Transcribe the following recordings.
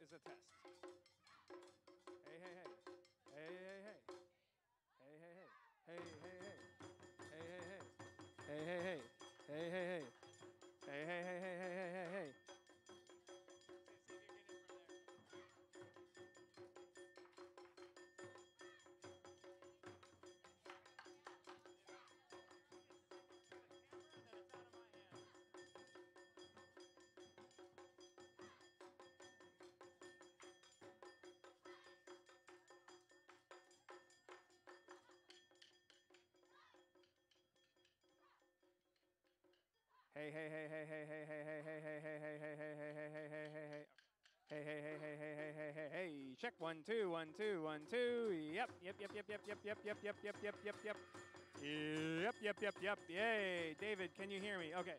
is a test. Hey, hey, hey. Hey, hey, hey. Hey, hey, hey. Hey, hey, hey. Hey, hey, hey. Hey, hey, hey. Hey, hey, hey. Hey, hey, hey, hey, hey, hey, hey, hey. Hey, hey, hey, hey, hey, hey, hey, hey, hey, hey, hey, hey, hey, hey, hey, hey, hey, hey, hey, hey. Hey, hey, hey, hey, hey, hey, hey, hey, hey. Check 1, 2, 1, 2, 1, 2. Yep, yep, yep, yep, yep, yep, yep, yep, yep, yep, yep, yep, yep. Yep, yep, yep, yep. Yay. David, can you hear me? Okay.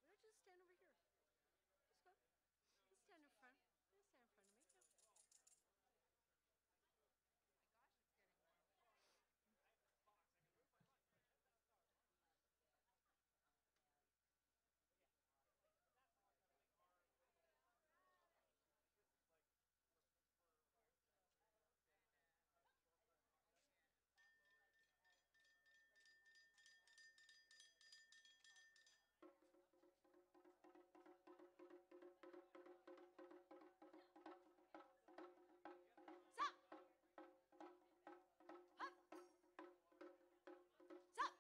We'll just stand over here. Let's go. Let's stand in front. Let's stand in front of me. Yeah. Stop! Hup! Stop!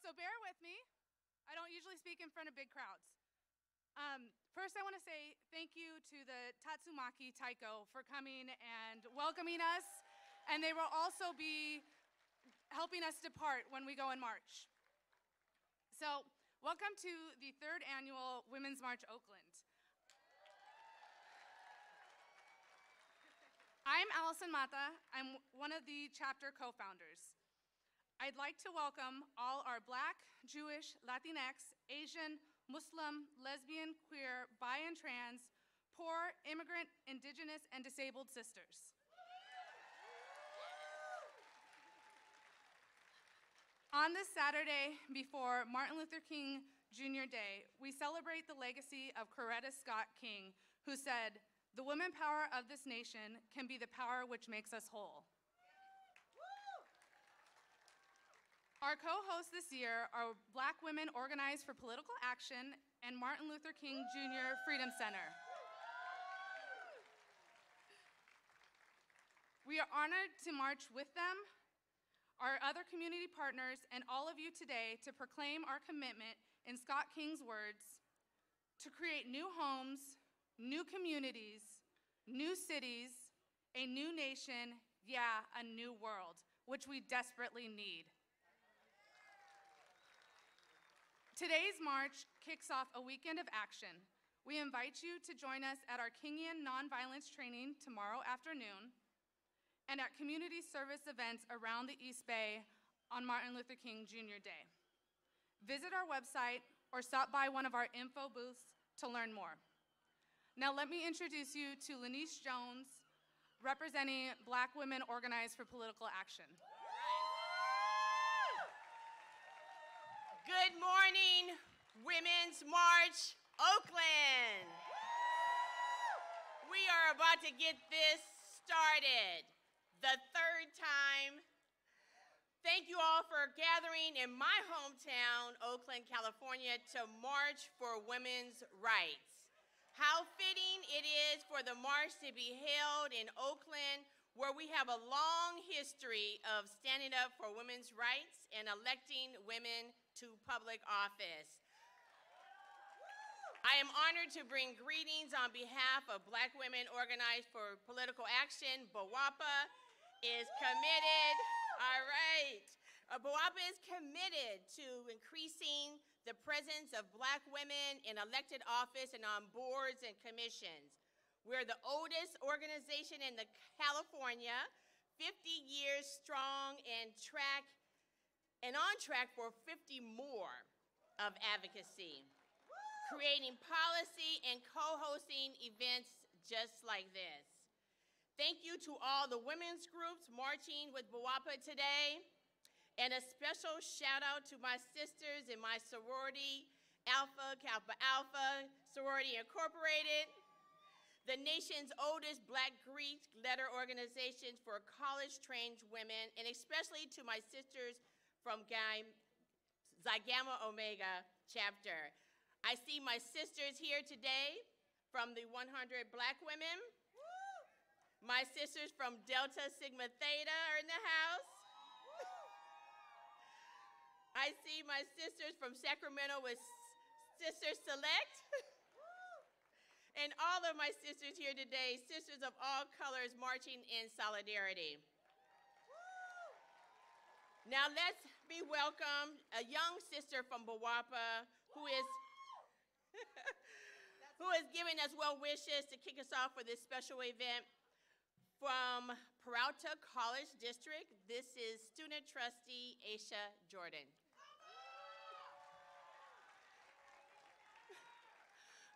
So bear with me. I don't usually speak in front of big crowds. First, I want to say thank you to the Tatsumaki Taiko for coming and welcoming us, and they will also be helping us depart when we go in March. So, welcome to the 3rd annual Women's March Oakland. I'm Allison Mata. I'm one of the chapter co-founders. I'd like to welcome all our Black, Jewish, Latinx, Asian, Muslim, lesbian, queer, bi and trans, poor, immigrant, indigenous, and disabled sisters. On this Saturday before Martin Luther King Jr. Day, we celebrate the legacy of Coretta Scott King, who said, "The women power of this nation can be the power which makes us whole." Our co-hosts this year are Black Women Organized for Political Action and Martin Luther King Jr. Freedom Center. We are honored to march with them, our other community partners, and all of you today to proclaim our commitment, in Scott King's words, to create new homes, new communities, new cities, a new nation, yeah, a new world, which we desperately need. Today's march kicks off a weekend of action. We invite you to join us at our Kingian nonviolence training tomorrow afternoon and at community service events around the East Bay on Martin Luther King Jr. Day. Visit our website or stop by one of our info booths to learn more. Now let me introduce you to Lanice Jones, representing Black Women Organized for Political Action. Good morning, Women's March Oakland. We are about to get this started, the 3rd time. Thank you all for gathering in my hometown, Oakland, California, to march for women's rights. How fitting it is for the march to be held in Oakland, where we have a long history of standing up for women's rights and electing women to public office. I am honored to bring greetings on behalf of Black Women Organized for Political Action. BWOPA is committed, all right. BWOPA is committed to increasing the presence of Black women in elected office and on boards and commissions. We're the oldest organization in California, 50 years strong, and on track for 50 more of advocacy, creating policy and co-hosting events just like this. Thank you to all the women's groups marching with BWOPA today, and a special shout out to my sisters in my sorority, Alpha Kappa Alpha Sorority Incorporated, the nation's oldest Black Greek letter organization for college-trained women, and especially to my sisters from Xi Gamma Omega chapter. I see my sisters here today from the 100 Black women. My sisters from Delta Sigma Theta are in the house. I see my sisters from Sacramento with Sisters Select. And all of my sisters here today, sisters of all colors marching in solidarity. Now let's be welcome a young sister from BWOPA who is giving us well wishes to kick us off for this special event. From Peralta College District, this is student trustee Aisha Jordan.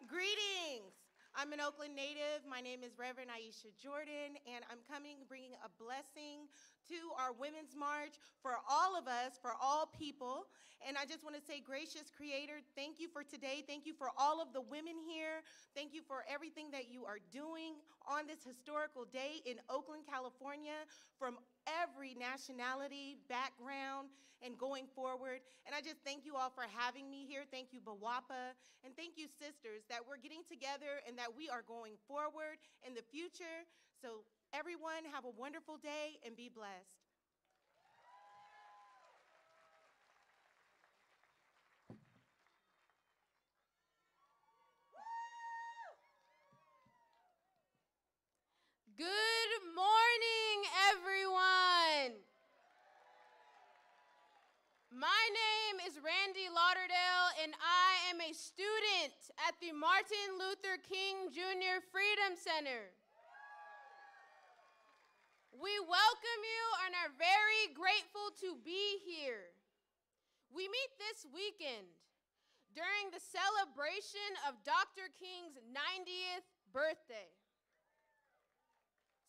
Greetings. I'm an Oakland native. My name is Reverend Aisha Jordan, and I'm coming bringing a blessing to our Women's March for all of us, for all people. And I just want to say, gracious Creator, thank you for today. Thank you for all of the women here. Thank you for everything that you are doing on this historical day in Oakland, California, from every nationality, background, and going forward. And I just thank you all for having me here. Thank you, BWOPA. And thank you, sisters, that we're getting together and that we are going forward in the future. So everyone, have a wonderful day and be blessed. Lauderdale, and I am a student at the Martin Luther King Jr. Freedom Center. We welcome you and are very grateful to be here. We meet this weekend during the celebration of Dr. King's 90th birthday.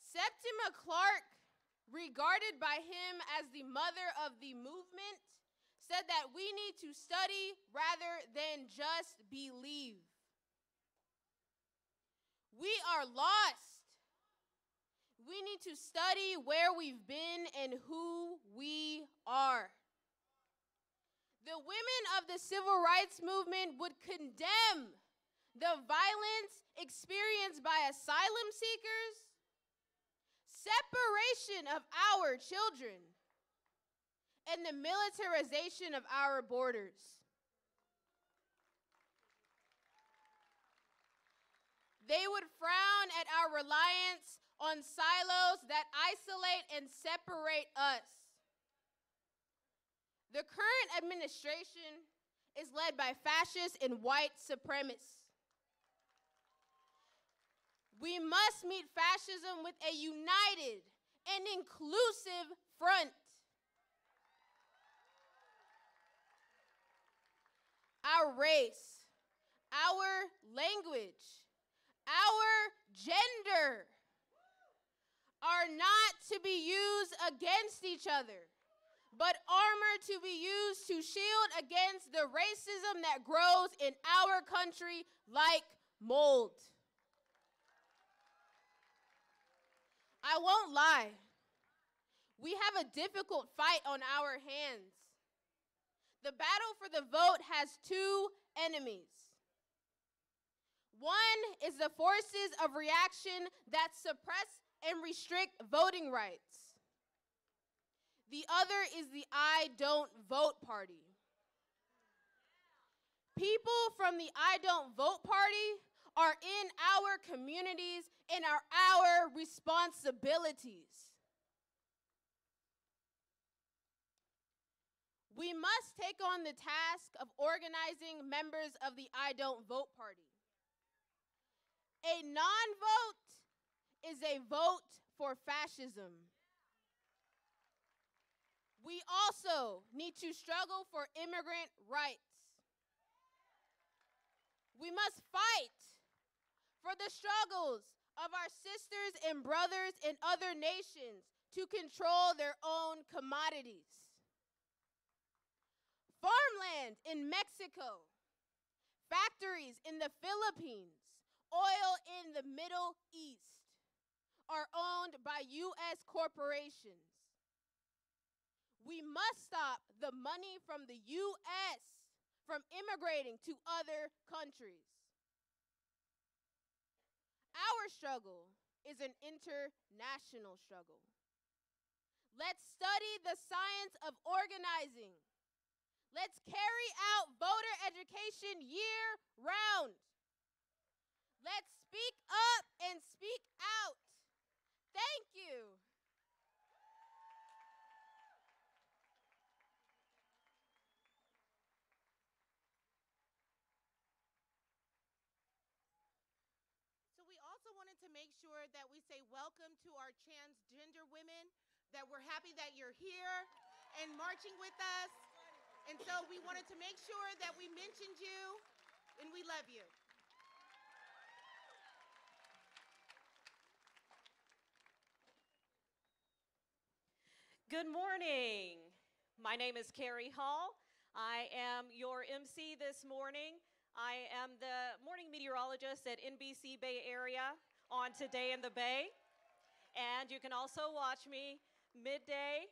Septima Clark, regarded by him as the mother of the movement, said that we need to study rather than just believe. We are lost. We need to study where we've been and who we are. The women of the civil rights movement would condemn the violence experienced by asylum seekers, separation of our children, and the militarization of our borders. They would frown at our reliance on silos that isolate and separate us. The current administration is led by fascists and white supremacists. We must meet fascism with a united and inclusive front. Our race, our language, our gender are not to be used against each other, but armor to be used to shield against the racism that grows in our country like mold. I won't lie. We have a difficult fight on our hands. The battle for the vote has two enemies. One is the forces of reaction that suppress and restrict voting rights. The other is the I Don't Vote Party. People from the I Don't Vote Party are in our communities and are our responsibilities. We must take on the task of organizing members of the I Don't Vote Party. A non-vote is a vote for fascism. We also need to struggle for immigrant rights. We must fight for the struggles of our sisters and brothers in other nations to control their own commodities. Farmland in Mexico, factories in the Philippines, oil in the Middle East are owned by U.S. corporations. We must stop the money from the U.S. from immigrating to other countries. Our struggle is an international struggle. Let's study the science of organizing. Let's carry out voter education year-round. Let's speak up and speak out. Thank you. So we also wanted to make sure that we say welcome to our transgender women, that we're happy that you're here and marching with us. And so we wanted to make sure that we mentioned you, and we love you. Good morning. My name is Carrie Hall. I am your MC this morning. I am the morning meteorologist at NBC Bay Area on Today in the Bay. And you can also watch me midday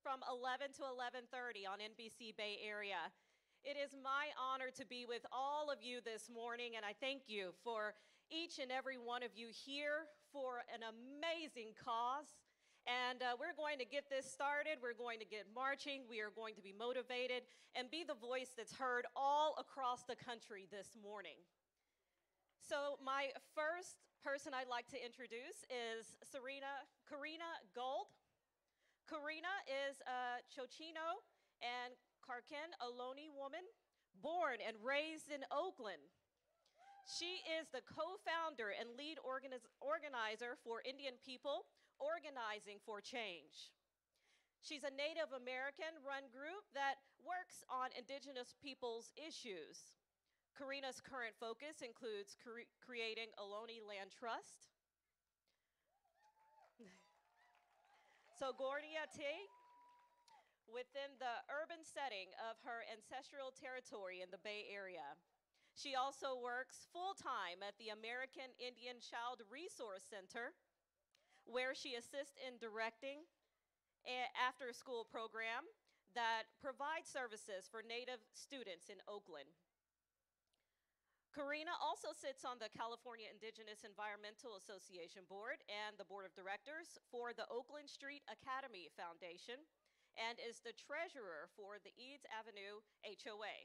from 11 to 11:30 on NBC Bay Area. It is my honor to be with all of you this morning, and I thank you for each and every one of you here for an amazing cause. And we're going to get this started. We're going to get marching. We are going to be motivated and be the voice that's heard all across the country this morning. So my first person I'd like to introduce is Karina Gold. Karina is a Chochino and Karken Ohlone woman Born and raised in Oakland, she is the co-founder and lead organizer for Indian People Organizing for Change. She's a Native American-run group that works on Indigenous peoples' issues. Karina's current focus includes creating Ohlone Land Trust, Sogourney-Tate, within the urban setting of her ancestral territory in the Bay Area. She also works full-time at the American Indian Child Resource Center, where she assists in directing an after-school program that provides services for Native students in Oakland. Karina also sits on the California Indigenous Environmental Association Board and the Board of Directors for the Oakland Street Academy Foundation, and is the treasurer for the Eads Avenue HOA.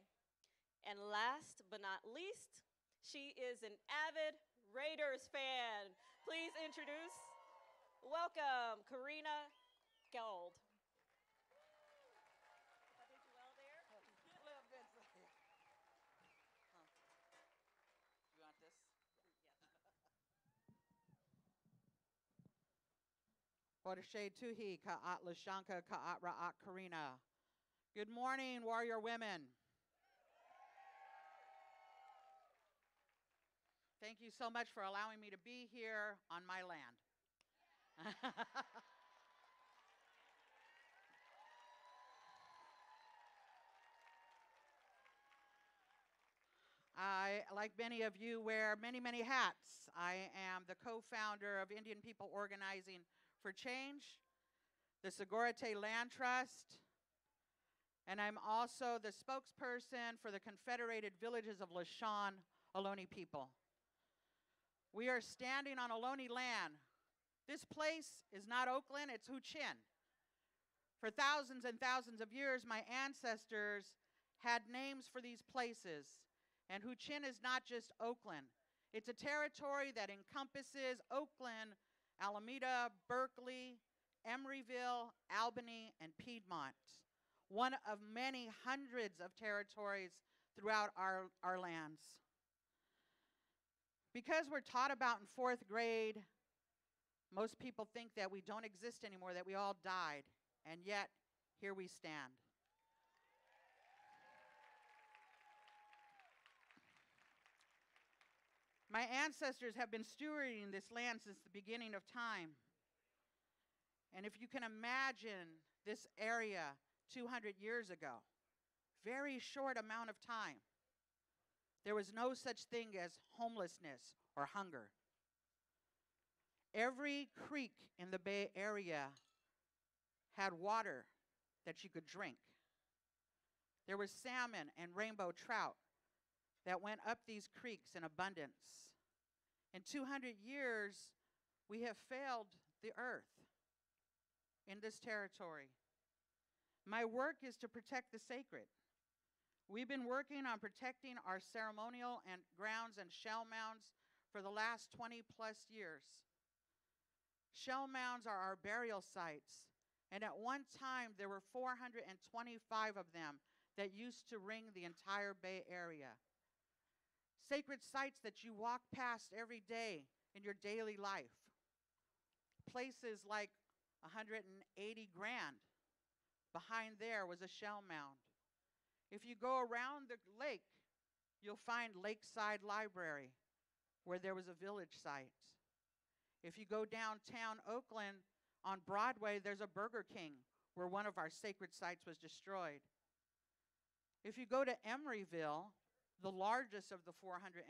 And last but not least, she is an avid Raiders fan. Please introduce, welcome, Karina Gold. I did you well there? A little bit. You want this? Hodashay Tuhi Ka'at Lashanka Ka'at Ra'at Karina. Good morning, warrior women. Thank you so much for allowing me to be here on my land. I, like many of you, wear many, many hats. I am the co-founder of Indian People Organizing for Change, the Sogourney Land Trust, and I'm also the spokesperson for the Confederated Villages of Lashawn Ohlone people. We are standing on Ohlone land. This place is not Oakland, it's Huichin. For thousands and thousands of years, my ancestors had names for these places. And Huichin is not just Oakland. It's a territory that encompasses Oakland, Alameda, Berkeley, Emeryville, Albany, and Piedmont. One of many hundreds of territories throughout our lands. Because we're taught about in 4th grade, most people think that we don't exist anymore, that we all died. And yet, here we stand. My ancestors have been stewarding this land since the beginning of time. And if you can imagine this area 200 years ago, very short amount of time, there was no such thing as homelessness or hunger. Every creek in the Bay Area had water that you could drink. There was salmon and rainbow trout that went up these creeks in abundance. In 200 years, we have failed the earth in this territory. My work is to protect the sacred. We've been working on protecting our ceremonial and grounds and shell mounds for the last 20 plus years. Shell mounds are our burial sites, and at one time there were 425 of them that used to ring the entire Bay Area. Sacred sites that you walk past every day in your daily life. Places like 180 Grand. Behind there was a shell mound. If you go around the lake, you'll find Lakeside Library, where there was a village site. If you go downtown Oakland on Broadway, there's a Burger King, where one of our sacred sites was destroyed. If you go to Emeryville, the largest of the 425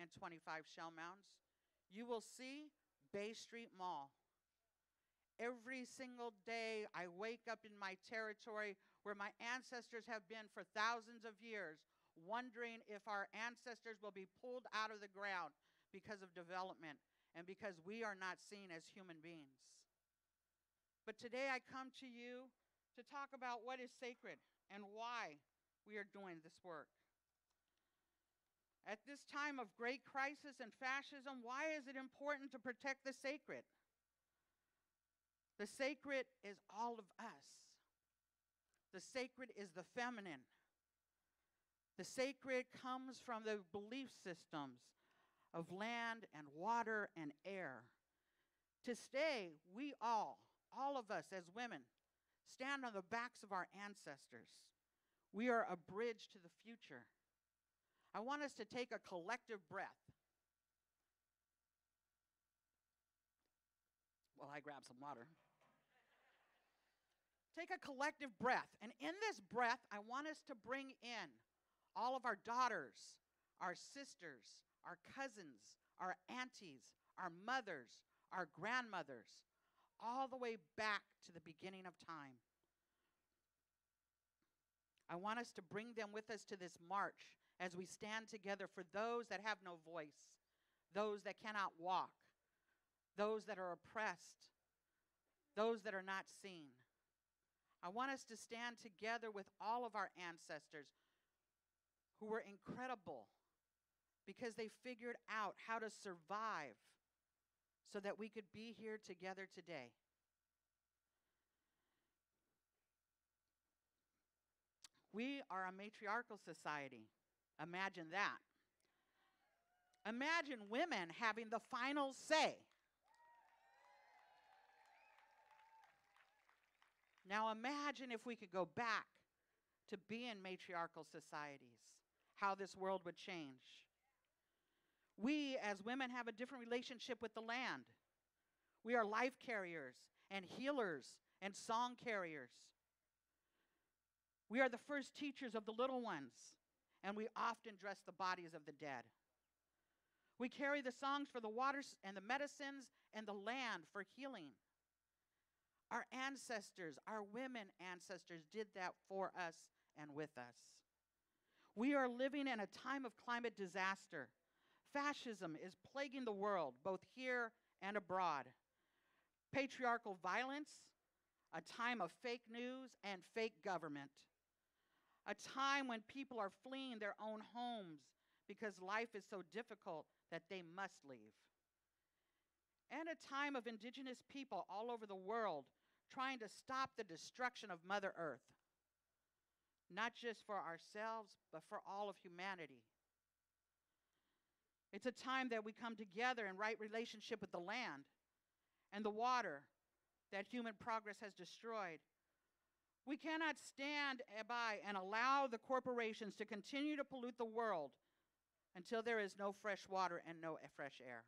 shell mounds, you will see Bay Street Mall. Every single day I wake up in my territory where my ancestors have been for thousands of years, wondering if our ancestors will be pulled out of the ground because of development and because we are not seen as human beings. But today I come to you to talk about what is sacred and why we are doing this work. At this time of great crisis and fascism, why is it important to protect the sacred? The sacred is all of us. The sacred is the feminine. The sacred comes from the belief systems of land and water and air. To stay, we all of us as women, stand on the backs of our ancestors. We are a bridge to the future. I want us to take a collective breath. Well, I grab some water. Take a collective breath. And in this breath, I want us to bring in all of our daughters, our sisters, our cousins, our aunties, our mothers, our grandmothers, all the way back to the beginning of time. I want us to bring them with us to this march as we stand together for those that have no voice, those that cannot walk, those that are oppressed, those that are not seen. I want us to stand together with all of our ancestors who were incredible because they figured out how to survive so that we could be here together today. We are a matriarchal society. Imagine that. Imagine women having the final say. Now imagine if we could go back to being matriarchal societies, how this world would change. We as women have a different relationship with the land. We are life carriers and healers and song carriers. We are the first teachers of the little ones, and we often dress the bodies of the dead. We carry the songs for the waters and the medicines and the land for healing. Our ancestors, our women ancestors, did that for us and with us. We are living in a time of climate disaster. Fascism is plaguing the world, both here and abroad. Patriarchal violence, a time of fake news and fake government. A time when people are fleeing their own homes because life is so difficult that they must leave. And a time of indigenous people all over the world trying to stop the destruction of Mother Earth, not just for ourselves, but for all of humanity. It's a time that we come together in right relationship with the land and the water that human progress has destroyed. We cannot stand by and allow the corporations to continue to pollute the world until there is no fresh water and no fresh air.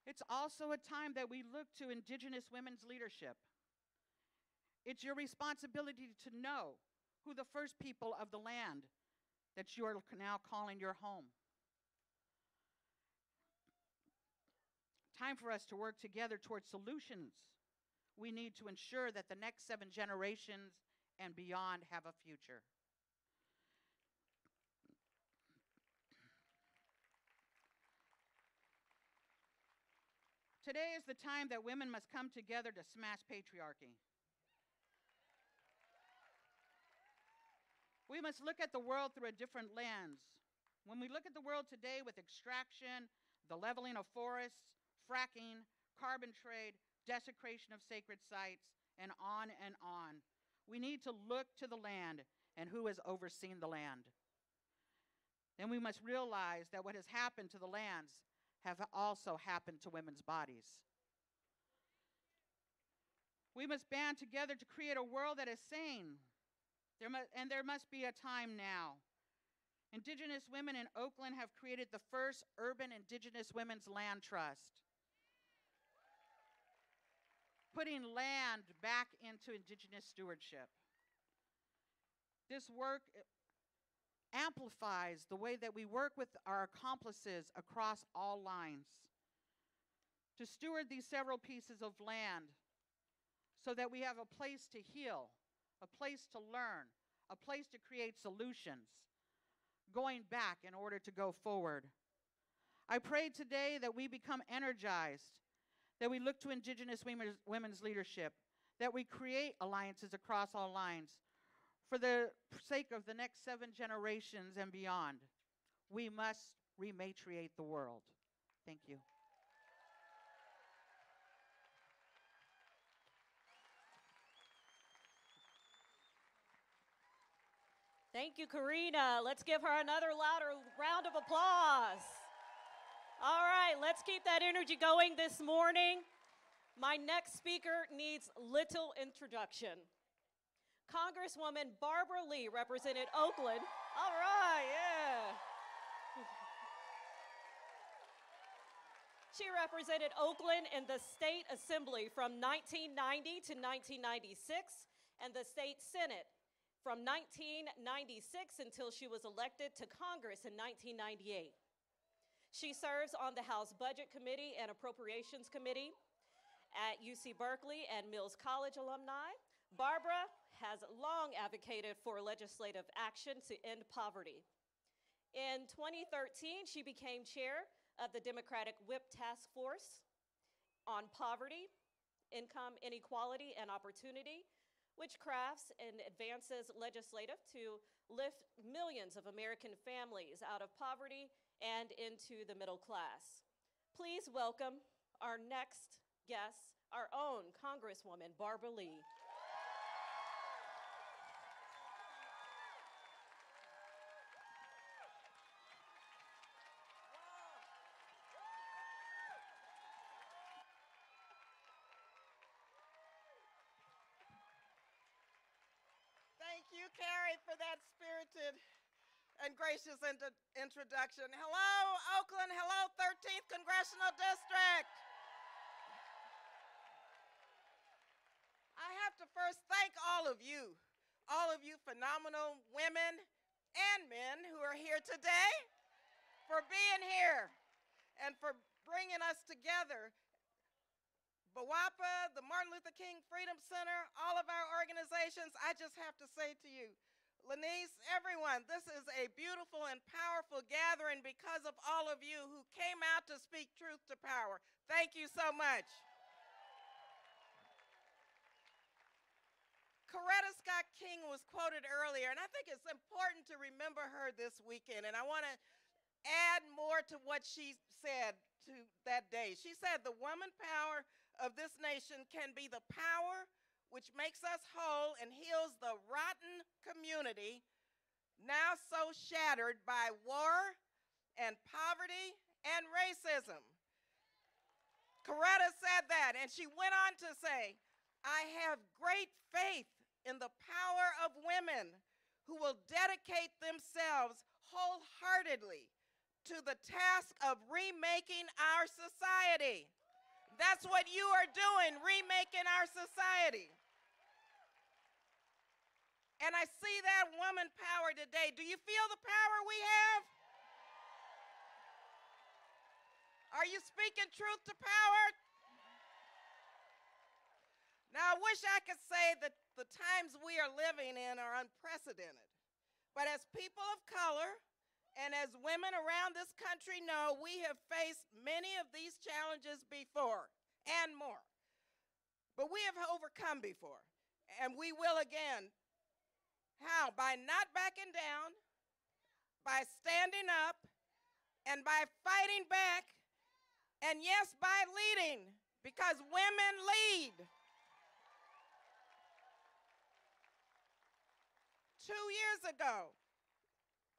It's also a time that we look to indigenous women's leadership. It's your responsibility to know who the first people of the land that you are now calling your home. Time for us to work together towards solutions. We need to ensure that the next 7 generations and beyond have a future. Today is the time that women must come together to smash patriarchy. We must look at the world through a different lens. When we look at the world today with extraction, the leveling of forests, fracking, carbon trade, desecration of sacred sites, and on, we need to look to the land and who has overseen the land. Then we must realize that what has happened to the lands have also happened to women's bodies. We must band together to create a world that is sane. There must be a time now. Indigenous women in Oakland have created the first urban Indigenous women's land trust, putting land back into Indigenous stewardship. This work amplifies the way that we work with our accomplices across all lines to steward these several pieces of land so that we have a place to heal, a place to learn, a place to create solutions, going back in order to go forward. I pray today that we become energized, that we look to Indigenous women's leadership, that we create alliances across all lines for the sake of the next 7 generations and beyond. We must rematriate the world. Thank you. Thank you, Karina. Let's give her another louder round of applause. All right, let's keep that energy going this morning. My next speaker needs little introduction. Congresswoman Barbara Lee represented Oakland. All right, yeah. She represented Oakland in the State Assembly from 1990 to 1996 and the State Senate from 1996 until she was elected to Congress in 1998. She serves on the House Budget Committee and Appropriations Committee at UC Berkeley and Mills College alumni. Barbara has long advocated for legislative action to end poverty. In 2013, she became chair of the Democratic Whip Task Force on Poverty, Income Inequality, and Opportunity, which crafts and advances legislative to lift millions of American families out of poverty and into the middle class. Please welcome our next guest, our own Congresswoman Barbara Lee. Thank you, Carrie, for that spirited and gracious introduction. Hello, Oakland. Hello, 13th Congressional District. I have to first thank all of you phenomenal women and men who are here today, for being here and for bringing us together. BWAPA, the Martin Luther King Freedom Center, all of our organizations, I just have to say to you, Lenise, everyone, this is a beautiful and powerful gathering because of all of you who came out to speak truth to power. Thank you so much. Coretta Scott King was quoted earlier, and I think it's important to remember her this weekend, and I want to add more to what she said to that day. She said, the woman power of this nation can be the power which makes us whole and heals the rotten community now so shattered by war and poverty and racism. Coretta said that, and she went on to say, I have great faith in the power of women who will dedicate themselves wholeheartedly to the task of remaking our society. That's what you are doing, remaking our society. And I see that woman power today. Do you feel the power we have? Are you speaking truth to power? Now, I wish I could say that the times we are living in are unprecedented. But as people of color and as women around this country know, we have faced many of these challenges before and more. But we have overcome before, and we will again. How? By not backing down, by standing up, and by fighting back, and yes, by leading, because women lead. 2 years ago,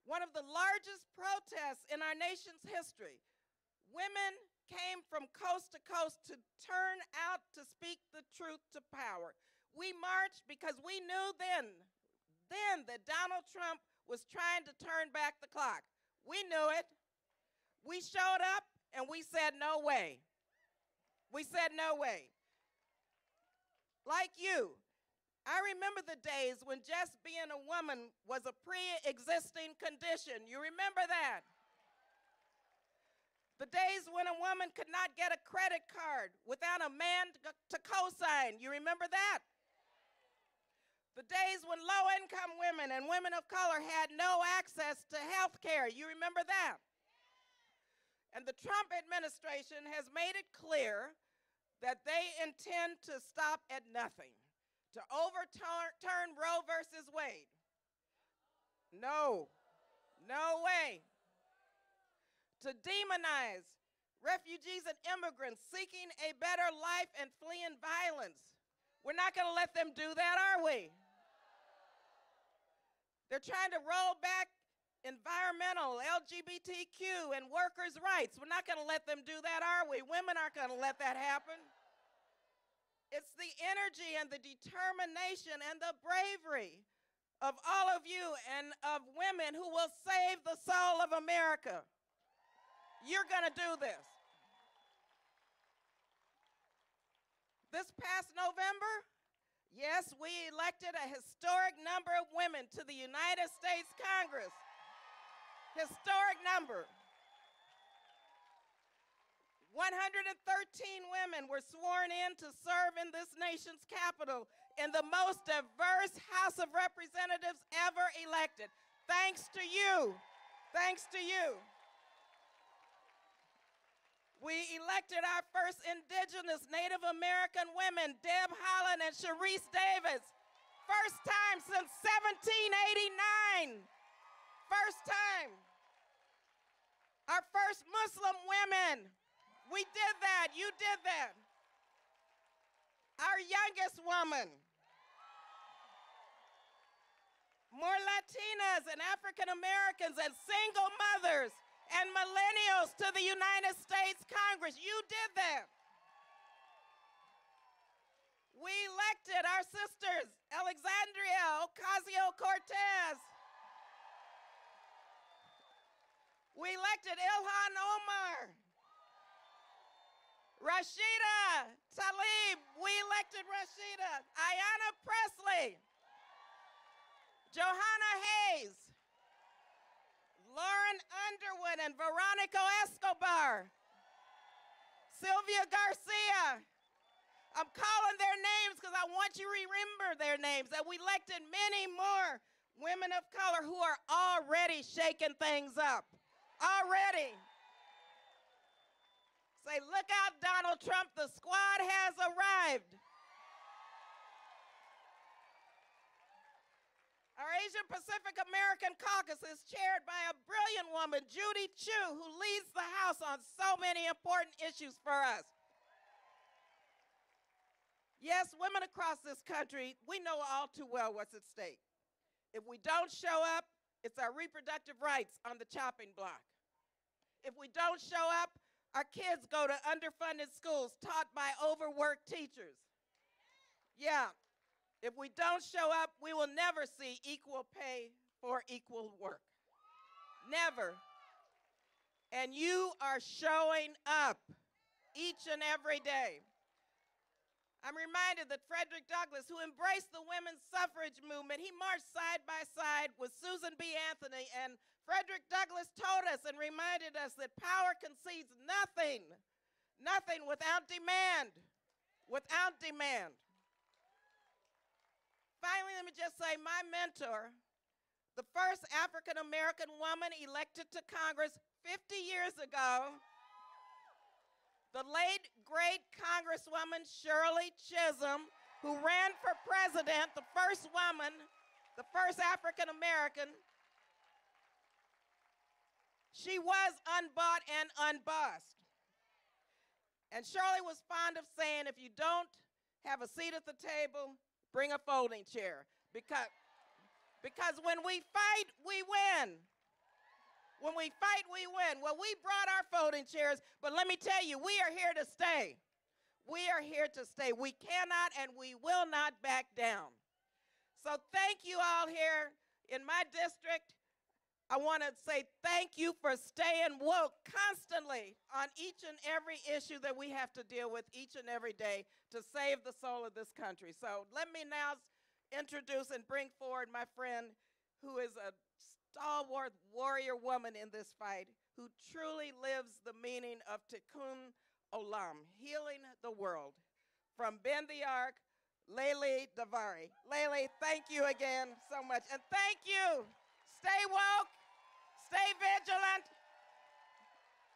one of the largest protests in our nation's history, women came from coast to coast to turn out to speak the truth to power. We marched because we knew then that Donald Trump was trying to turn back the clock. We knew it. We showed up and we said, no way. We said, no way. Like you, I remember the days when just being a woman was a pre-existing condition. You remember that? The days when a woman could not get a credit card without a man to co-sign. You remember that? The days when low-income women and women of color had no access to health care. You remember that? And the Trump administration has made it clear that they intend to stop at nothing, to overturn Roe versus Wade. No, no way. To demonize refugees and immigrants seeking a better life and fleeing violence. We're not going to let them do that, are we? They're trying to roll back environmental, LGBTQ, and workers' rights. We're not going to let them do that, are we? Women aren't going to let that happen. It's the energy and the determination and the bravery of all of you and of women who will save the soul of America. You're going to do this. This past November, yes, we elected a historic number of women to the United States Congress. Historic number. 113 women were sworn in to serve in this nation's capital in the most diverse House of Representatives ever elected. Thanks to you. Thanks to you. We elected our first indigenous Native American women, Deb Haaland and Sharice Davis. First time since 1789. First time. Our first Muslim women. We did that. You did that. Our youngest woman. More Latinas and African Americans and single mothers and millennials to the United States Congress. You did that. We elected our sisters, Alexandria Ocasio-Cortez. We elected Ilhan Omar. Rashida Tlaib, we elected Rashida. Ayanna Pressley. Johanna Hayes. Lauren Underwood and Veronica Escobar. Sylvia Garcia. I'm calling their names because I want you to remember their names. And we elected many more women of color who are already shaking things up. Already. Say, look out, Donald Trump, the squad has arrived. Our Asian Pacific American Caucus is chaired by a brilliant woman, Judy Chu, who leads the House on so many important issues for us. Yes, women across this country, we know all too well what's at stake. If we don't show up, it's our reproductive rights on the chopping block. If we don't show up, our kids go to underfunded schools taught by overworked teachers. Yeah, if we don't show up, we will never see equal pay for equal work. Never. And you are showing up each and every day. I'm reminded that Frederick Douglass, who embraced the women's suffrage movement, he marched side by side with Susan B. Anthony, and Frederick Douglass told us and reminded us that power concedes nothing, nothing without demand, without demand. Finally, let me just say, my mentor, the first African-American woman elected to Congress 50 years ago, the late, great Congresswoman Shirley Chisholm, who ran for president, the first woman, the first African-American. She was unbought and unbossed. And Shirley was fond of saying, if you don't have a seat at the table, bring a folding chair. Because when we fight, we win. When we fight, we win. Well, we brought our folding chairs, but let me tell you, we are here to stay. We are here to stay. We cannot and we will not back down. So thank you all here in my district. I want to say thank you for staying woke constantly on each and every issue that we have to deal with each and every day to save the soul of this country. So let me now introduce and bring forward my friend who is a stalwart warrior woman in this fight, who truly lives the meaning of Tikkun Olam, healing the world. From Bend the Ark, Layli Davari. Layli, thank you again so much. And thank you. Stay woke, stay vigilant.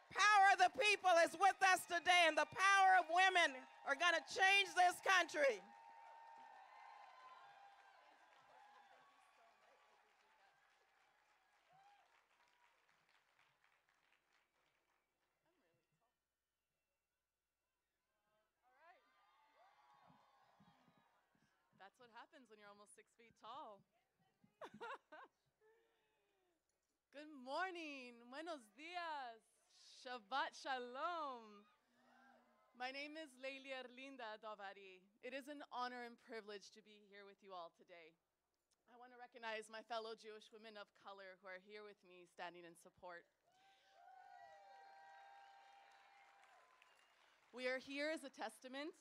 Power of the people is with us today, and the power of women are going to change this country. That's what happens when you're almost 6 feet tall. Good morning. Buenos dias. Shabbat shalom. My name is Leili Erlinda Davari. It is an honor and privilege to be here with you all today. I want to recognize my fellow Jewish women of color who are here with me standing in support. We are here as a testament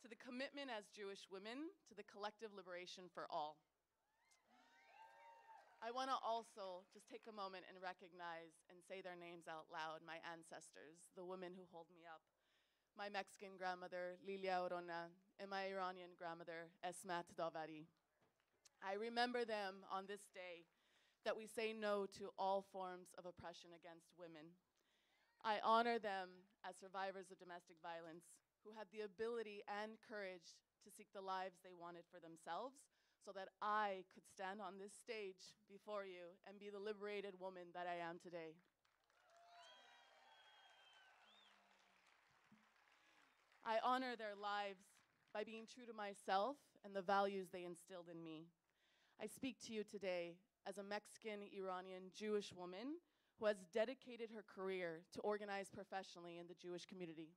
to the commitment as Jewish women to the collective liberation for all. I want to also just take a moment and recognize and say their names out loud, my ancestors, the women who hold me up. My Mexican grandmother, Lilia Orona, and my Iranian grandmother, Esmat Davari. I remember them on this day that we say no to all forms of oppression against women. I honor them as survivors of domestic violence who had the ability and courage to seek the lives they wanted for themselves, so that I could stand on this stage before you and be the liberated woman that I am today. I honor their lives by being true to myself and the values they instilled in me. I speak to you today as a Mexican, Iranian, Jewish woman who has dedicated her career to organize professionally in the Jewish community.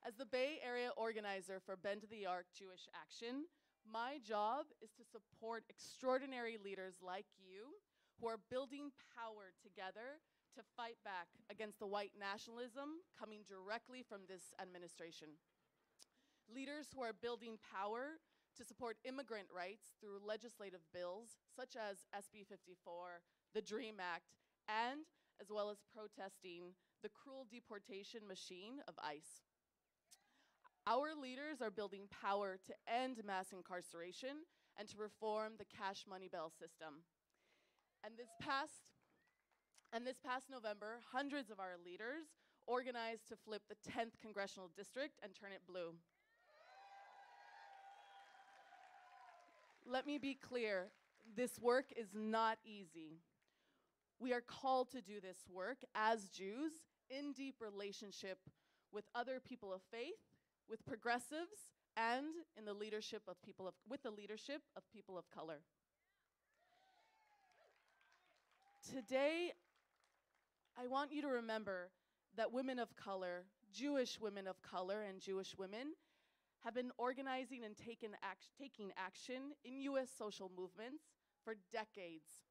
As the Bay Area organizer for Bend to the Arc Jewish Action, my job is to support extraordinary leaders like you who are building power together to fight back against the white nationalism coming directly from this administration. Leaders who are building power to support immigrant rights through legislative bills such as SB 54, the DREAM Act, and as well as protesting the cruel deportation machine of ICE. Our leaders are building power to end mass incarceration and to reform the cash money bail system. And this past November, hundreds of our leaders organized to flip the 10th congressional district and turn it blue. Let me be clear, this work is not easy. We are called to do this work as Jews in deep relationship with other people of faith, with progressives, and in the leadership of with the leadership of people of color. Today, I want you to remember that women of color, Jewish women of color and Jewish women, have been organizing and taking action in U.S. social movements for decades.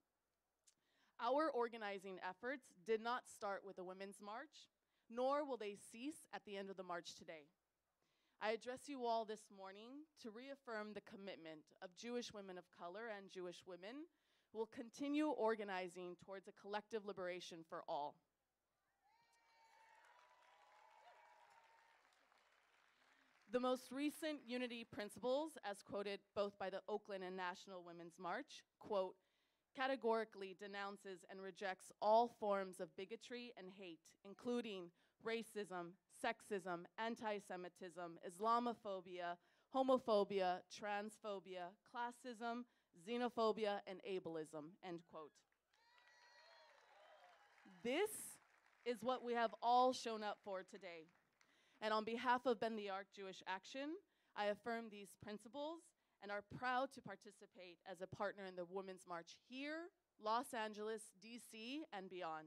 Our organizing efforts did not start with the Women's March, nor will they cease at the end of the march today. I address you all this morning to reaffirm the commitment of Jewish women of color and Jewish women who will continue organizing towards a collective liberation for all. The most recent unity principles, as quoted both by the Oakland and National Women's March, quote, categorically denounces and rejects all forms of bigotry and hate, including racism, sexism, anti-Semitism, Islamophobia, homophobia, transphobia, classism, xenophobia, and ableism, end quote. This is what we have all shown up for today. And on behalf of Bend the Arc Jewish Action, I affirm these principles and are proud to participate as a partner in the Women's March here, Los Angeles, DC, and beyond.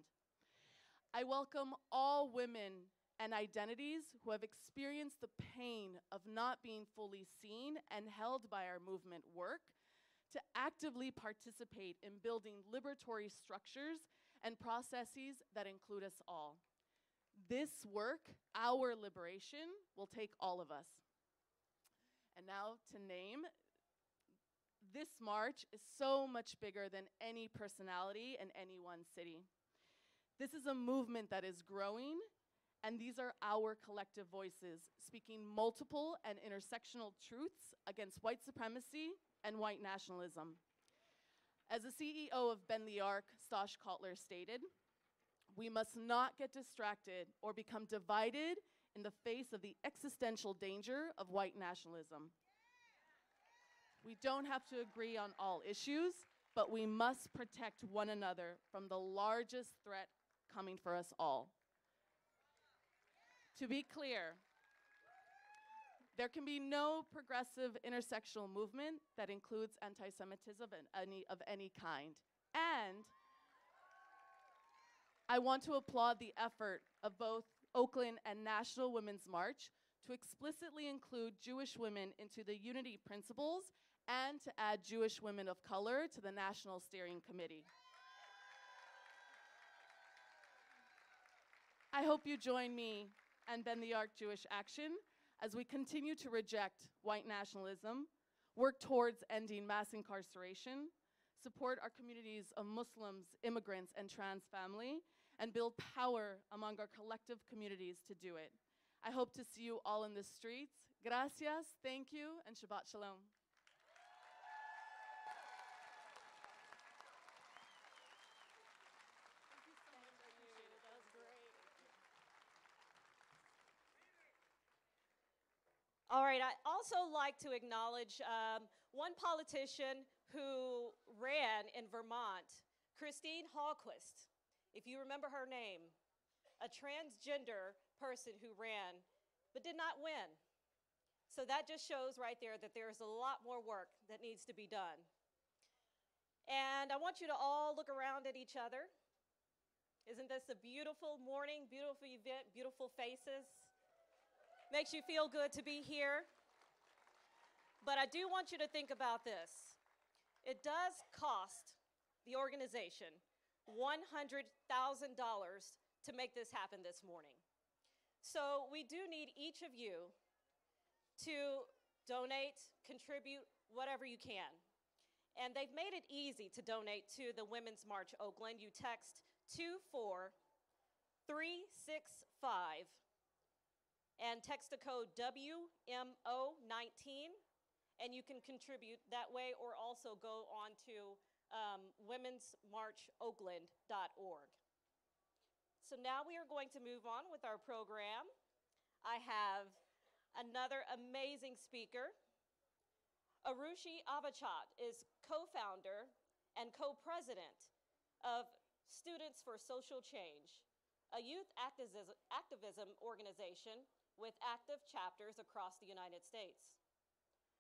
I welcome all women and identities who have experienced the pain of not being fully seen and held by our movement work to actively participate in building liberatory structures and processes that include us all. This work, our liberation, will take all of us. And now to name, this march is so much bigger than any personality in any one city. This is a movement that is growing, and these are our collective voices speaking multiple and intersectional truths against white supremacy and white nationalism. As the CEO of Bend the Arc, Stosh Kotler, stated, we must not get distracted or become divided in the face of the existential danger of white nationalism. We don't have to agree on all issues, but we must protect one another from the largest threat coming for us all. To be clear, There can be no progressive intersectional movement that includes anti-Semitism of any kind. And I want to applaud the effort of both Oakland and National Women's March to explicitly include Jewish women into the unity principles and to add Jewish women of color to the National Steering Committee. I hope you join me and Bend the Arc Jewish Action as we continue to reject white nationalism, work towards ending mass incarceration, support our communities of Muslims, immigrants, and trans family, and build power among our collective communities to do it. I hope to see you all in the streets. Gracias, thank you, and Shabbat Shalom. All right, I also like to acknowledge one politician who ran in Vermont, Christine Hallquist, if you remember her name, a transgender person who ran but did not win. So that just shows right there that there's a lot more work that needs to be done. And I want you to all look around at each other. Isn't this a beautiful morning, beautiful event, beautiful faces? Makes you feel good to be here. But I do want you to think about this. It does cost the organization $100,000 to make this happen this morning. So we do need each of you to donate, contribute, whatever you can. And they've made it easy to donate to the Women's March Oakland. You text 24365 and text the code WMO19, and you can contribute that way, or also go on to womensmarchoakland.org. So now we are going to move on with our program. I have another amazing speaker. Arushi Avachat is co-founder and co-president of Students for Social Change, a youth activism organization with active chapters across the United States.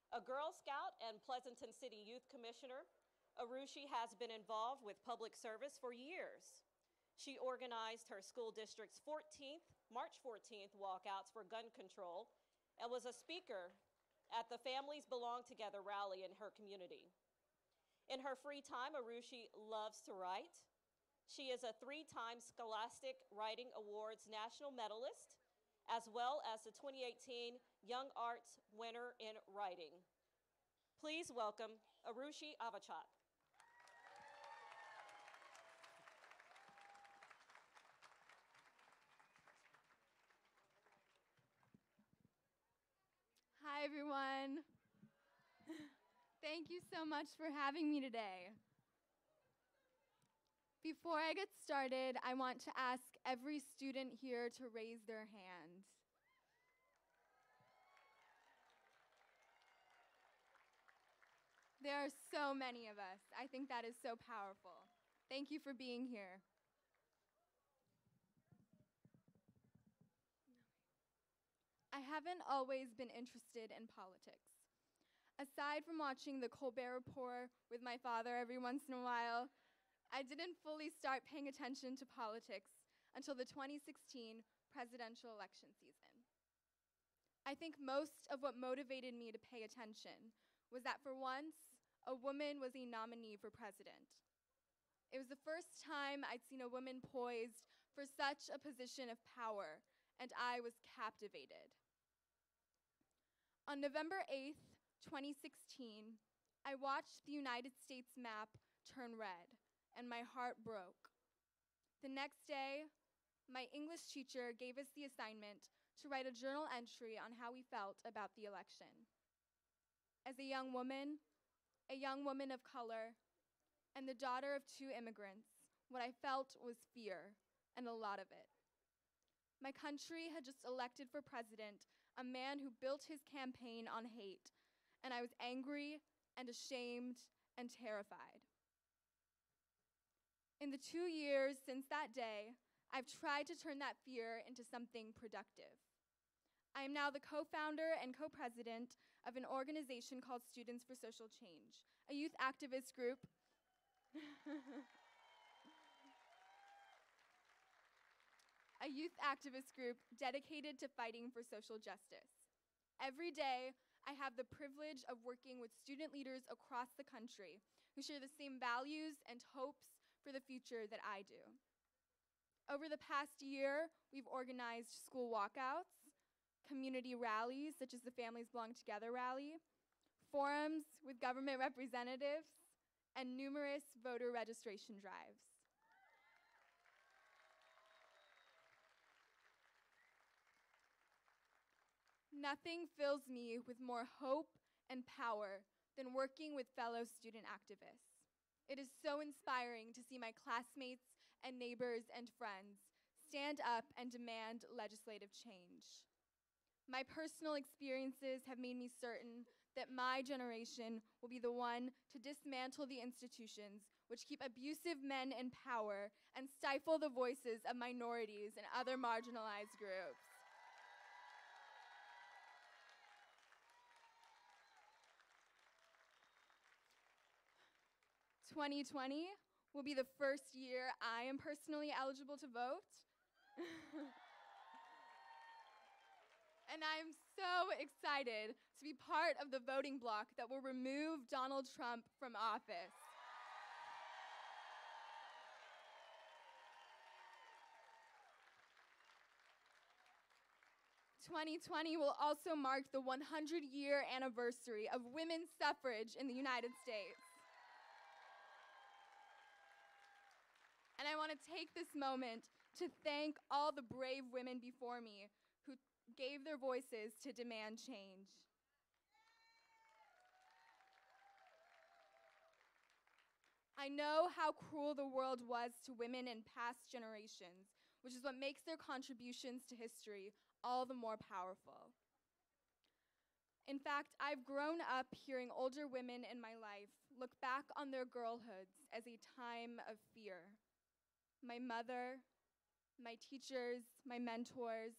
A Girl Scout and Pleasanton City Youth Commissioner, Arushi has been involved with public service for years. She organized her school district's March 14th walkouts for gun control and was a speaker at the Families Belong Together rally in her community. In her free time, Arushi loves to write. She is a 3-time Scholastic Writing Awards national medalist, as well as the 2018 Young Arts winner in writing. Please welcome Arushi Avachat. Hi, everyone. Thank you so much for having me today. Before I get started, I want to ask every student here to raise their hand. There are so many of us. I think that is so powerful. Thank you for being here. I haven't always been interested in politics. Aside from watching the Colbert Report with my father every once in a while, I didn't fully start paying attention to politics until the 2016 presidential election season. I think most of what motivated me to pay attention was that for once, a woman was a nominee for president. It was the first time I'd seen a woman poised for such a position of power, and I was captivated. On November 8th, 2016, I watched the United States map turn red, and my heart broke. The next day, my English teacher gave us the assignment to write a journal entry on how we felt about the election. As a young woman of color, and the daughter of 2 immigrants, what I felt was fear, and a lot of it. My country had just elected for president a man who built his campaign on hate, and I was angry and ashamed and terrified. In the 2 years since that day, I've tried to turn that fear into something productive. I am now the co-founder and co-president of an organization called Students for Social Change, a youth activist group dedicated to fighting for social justice. Every day, I have the privilege of working with student leaders across the country who share the same values and hopes for the future that I do. Over the past year, we've organized school walkouts, community rallies, such as the Families Belong Together rally, forums with government representatives, and numerous voter registration drives. Nothing fills me with more hope and power than working with fellow student activists. It is so inspiring to see my classmates and neighbors and friends stand up and demand legislative change. My personal experiences have made me certain that my generation will be the one to dismantle the institutions which keep abusive men in power and stifle the voices of minorities and other marginalized groups. "2020 will be the first year I am personally eligible to vote." And I'm so excited to be part of the voting bloc that will remove Donald Trump from office. 2020 will also mark the 100-year anniversary of women's suffrage in the United States. And I want to take this moment to thank all the brave women before me who gave their voices to demand change. I know how cruel the world was to women in past generations, which is what makes their contributions to history all the more powerful. In fact, I've grown up hearing older women in my life look back on their girlhoods as a time of fear. My mother, my teachers, my mentors,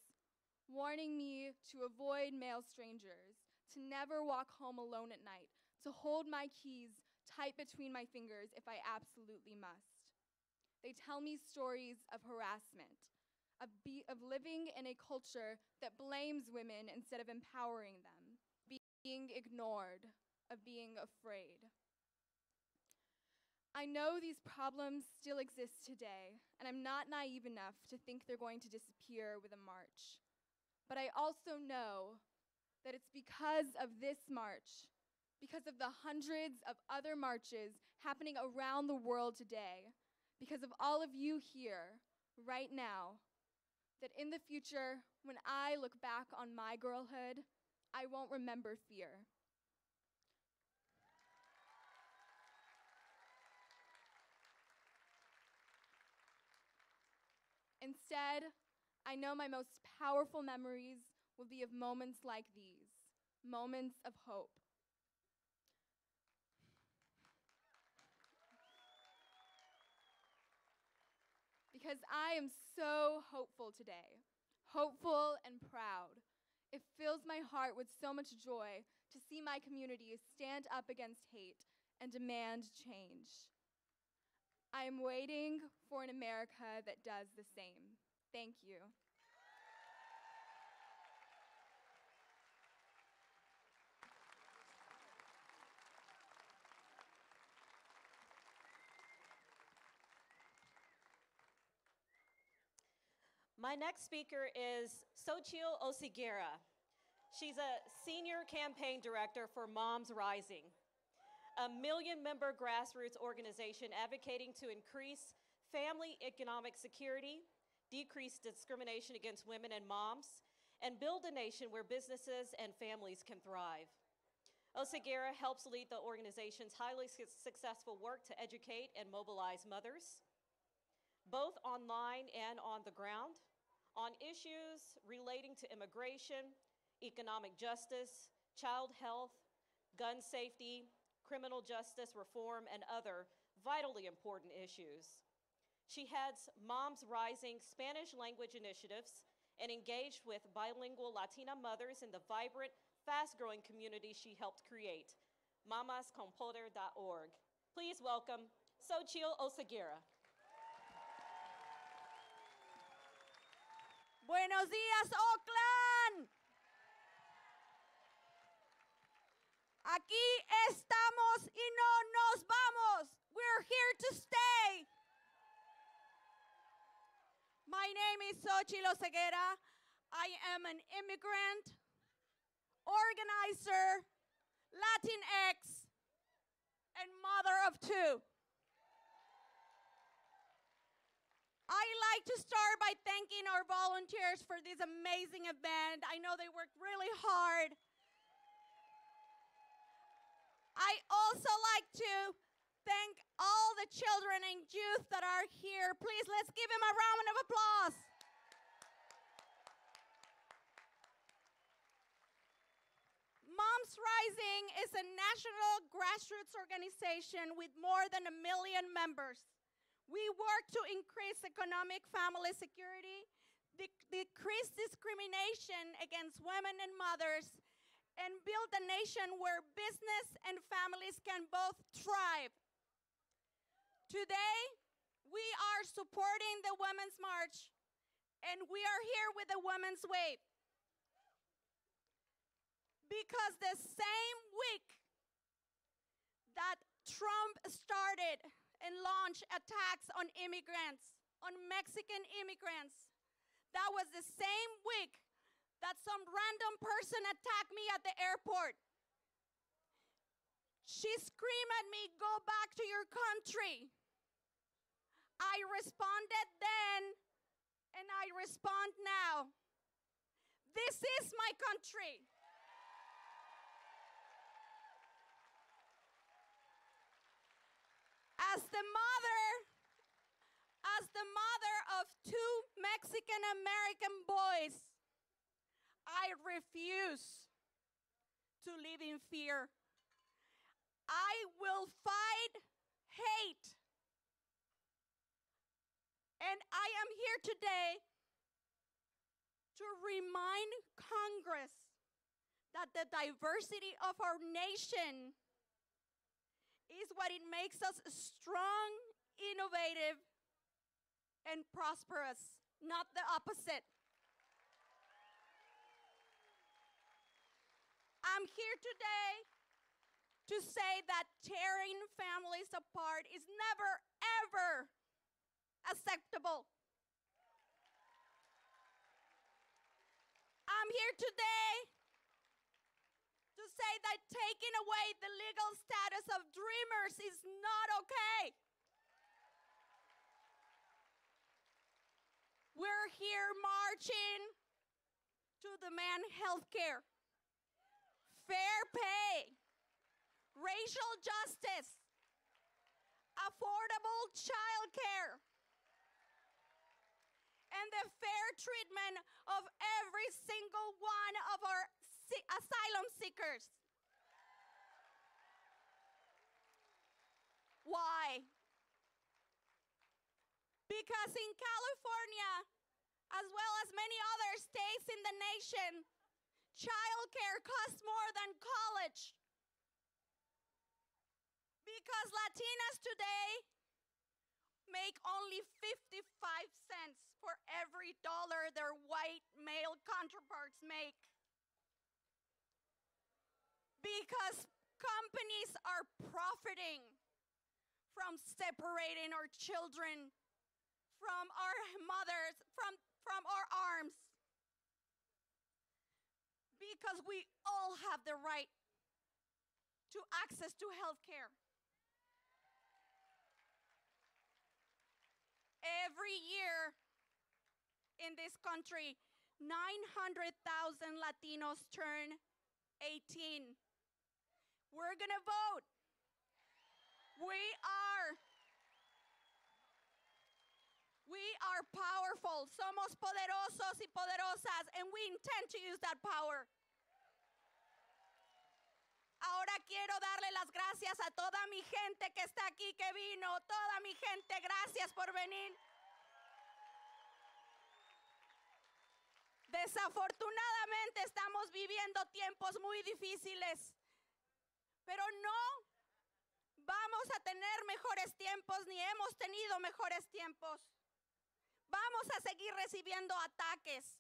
warning me to avoid male strangers, to never walk home alone at night, to hold my keys tight between my fingers if I absolutely must. They tell me stories of harassment, of living in a culture that blames women instead of empowering them, being ignored, of being afraid. I know these problems still exist today, and I'm not naive enough to think they're going to disappear with a march. But I also know that it's because of this march, because of the hundreds of other marches happening around the world today, because of all of you here right now, that in the future, when I look back on my girlhood, I won't remember fear. Instead, I know my most powerful memories will be of moments like these, moments of hope. Because I am so hopeful today, hopeful and proud. It fills my heart with so much joy to see my community stand up against hate and demand change. I am waiting for an America that does the same. Thank you. My next speaker is Xochitl Oseguera. She's a senior campaign director for Moms Rising, a million-member grassroots organization advocating to increase family economic security, decrease discrimination against women and moms, and build a nation where businesses and families can thrive. Oseguera helps lead the organization's highly successful work to educate and mobilize mothers, both online and on the ground, on issues relating to immigration, economic justice, child health, gun safety, criminal justice reform, and other vitally important issues. She heads Moms Rising Spanish language initiatives and engaged with bilingual Latina mothers in the vibrant, fast-growing community she helped create, mamasconpoder.org. Please welcome Xochitl Oseguera. Buenos días, Oakland. Aquí estamos y no nos vamos. We're here to stay. My name is Xochitl Oseguera. I am an immigrant, organizer, Latinx, and mother of two. I'd like to start by thanking our volunteers for this amazing event. I know they worked really hard. I also like to thank all the children and youth that are here. Please, let's give them a round of applause. Moms Rising is a national grassroots organization with more than 1 million members. We work to increase economic family security, decrease discrimination against women and mothers, and build a nation where business and families can both thrive. Today, we are supporting the Women's March, and we are here with the Women's Wave. Because the same week that Trump started and launched attacks on immigrants, on Mexican immigrants, that was the same week that some random person attacked me at the airport. She screamed at me, "Go back to your country." I responded then, and I respond now. This is my country. As the mother of two Mexican-American boys, I refuse to live in fear. I will fight hate. And I am here today to remind Congress that the diversity of our nation is what it makes us strong, innovative, and prosperous, not the opposite. I'm here today to say that tearing families apart is never, ever acceptable. I'm here today to say that taking away the legal status of dreamers is not okay. We're here marching to demand health care, fair pay, racial justice, affordable child care, and the fair treatment of every single one of our asylum seekers. Why? Because in California, as well as many other states in the nation, childcare costs more than college. Because Latinas today make only 55 cents for every dollar their white male counterparts make. Because companies are profiting from separating our children from our mothers, from our arms. Because we all have the right to access to health care. Every year in this country, 900,000 Latinos turn 18. We're gonna vote. We are powerful. Somos poderosos y poderosas, and we intend to use that power. Ahora quiero darle las gracias a toda mi gente que está aquí, que vino. Toda mi gente, gracias por venir. Desafortunadamente estamos viviendo tiempos muy difíciles, pero no vamos a tener mejores tiempos ni hemos tenido mejores tiempos. Vamos a seguir recibiendo ataques,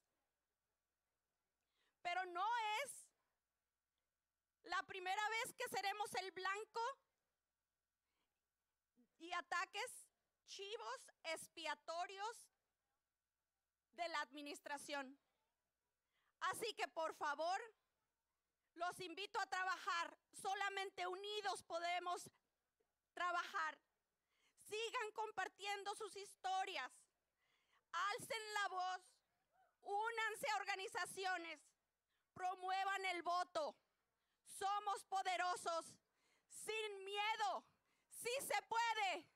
pero no es la primera vez que seremos el blanco y ataques chivos expiatorios de la administración. Así que por favor, los invito a trabajar. Solamente unidos podemos trabajar. Sigan compartiendo sus historias. Alcen la voz. Únanse a organizaciones. Promuevan el voto. Somos poderosos. Sin miedo. Sí se puede.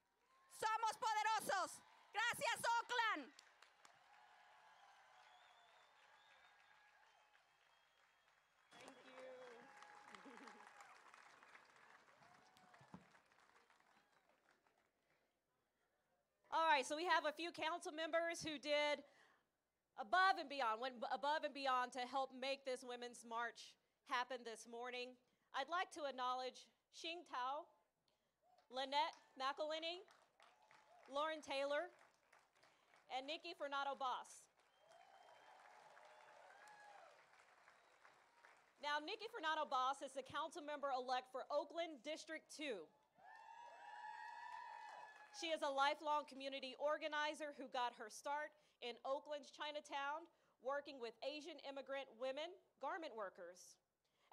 Somos poderosos. Gracias, Oakland. All right, so we have a few council members who did went above and beyond to help make this Women's March happen this morning. I'd like to acknowledge Xing Tao, Lynette McElhinney, Lauren Taylor, and Nikki Fernando-Boss. Now, Nikki Fernando-Boss is the council member-elect for Oakland District 2. She is a lifelong community organizer who got her start in Oakland's Chinatown, working with Asian immigrant women, garment workers.